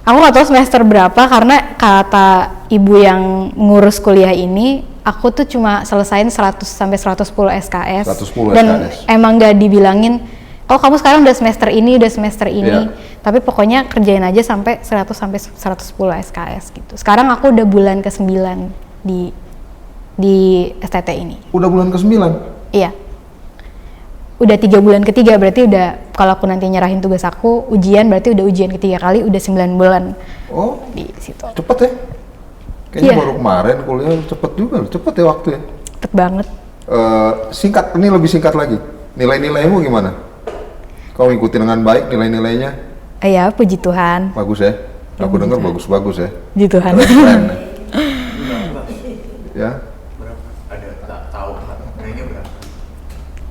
Aku nggak tahu semester berapa karena kata ibu yang ngurus kuliah ini, aku tuh cuma selesain 100 sampai 110 SKS. 110 dan SKS. emang nggak dibilangin, oh kamu sekarang udah semester ini. Tapi pokoknya kerjain aja sampai 100 sampai 110 SKS gitu. Sekarang aku udah bulan ke-9 di STT ini. Udah bulan ke-9? Iya. Udah 3 bulan ketiga, berarti udah kalau aku nanti nyerahin tugas aku, ujian berarti udah ujian ketiga kali, udah 9 bulan. Oh, di situ. Cepet ya? Kayaknya baru kemarin kuliah, cepet juga, cepet ya waktunya. Cepet banget. Singkat, ini lebih singkat lagi. Nilai-nilaimu gimana? Kau ngikutin dengan baik nilai-nilainya? Ya, puji Tuhan. Bagus ya? Aku dengar bagus-bagus ya? Puji Tuhan. Keren ya?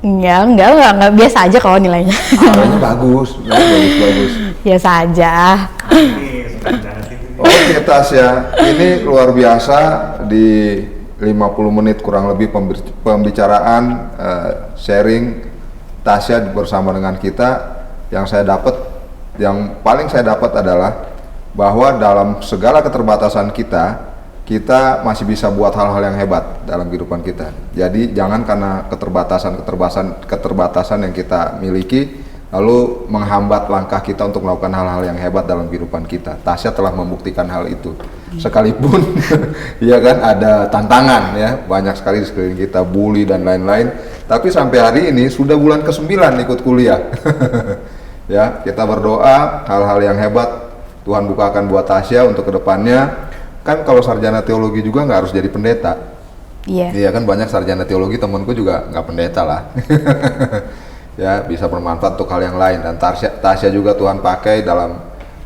Enggak, biasa aja kalau nilainya. Nilainya bagus. Biasa aja. Oke Tasya, ini luar biasa di 50 menit kurang lebih pembicaraan, sharing Tasya bersama dengan kita. Yang paling saya dapat adalah bahwa dalam segala keterbatasan kita masih bisa buat hal-hal yang hebat dalam kehidupan kita. Jadi jangan karena keterbatasan yang kita miliki lalu menghambat langkah kita untuk melakukan hal-hal yang hebat dalam kehidupan kita. Tasya telah membuktikan hal itu. Sekalipun ya kan ada tantangan ya, banyak sekali di sekeliling kita, bully dan lain-lain. Tapi sampai hari ini sudah bulan ke-9 ikut kuliah. Ya, kita berdoa hal-hal yang hebat Tuhan bukakan buat Tasya untuk kedepannya. Kan kalau sarjana teologi juga nggak harus jadi pendeta. Iya kan, banyak sarjana teologi temanku juga nggak pendeta lah. Ya, bisa bermanfaat untuk hal yang lain. Dan Tasya juga Tuhan pakai dalam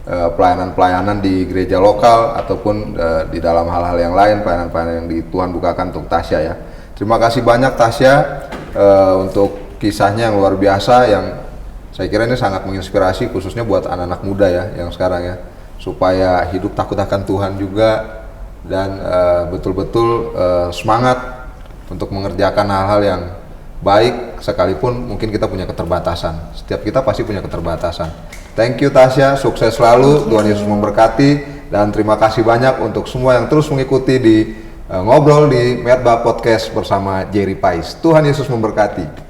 pelayanan-pelayanan di gereja lokal ataupun di dalam hal-hal yang lain, pelayanan-pelayanan yang Tuhan bukakan untuk Tasya ya. Terima kasih banyak Tasya untuk kisahnya yang luar biasa, yang saya kira ini sangat menginspirasi khususnya buat anak-anak muda ya yang sekarang ya, supaya hidup takut akan Tuhan juga dan betul-betul semangat untuk mengerjakan hal-hal yang baik sekalipun mungkin kita punya keterbatasan. Setiap kita pasti punya keterbatasan. Thank you Tasya, sukses selalu, Tuhan Yesus memberkati, dan terima kasih banyak untuk semua yang terus mengikuti di Ngobrol di Medba Podcast bersama Jerry Pais. Tuhan Yesus memberkati.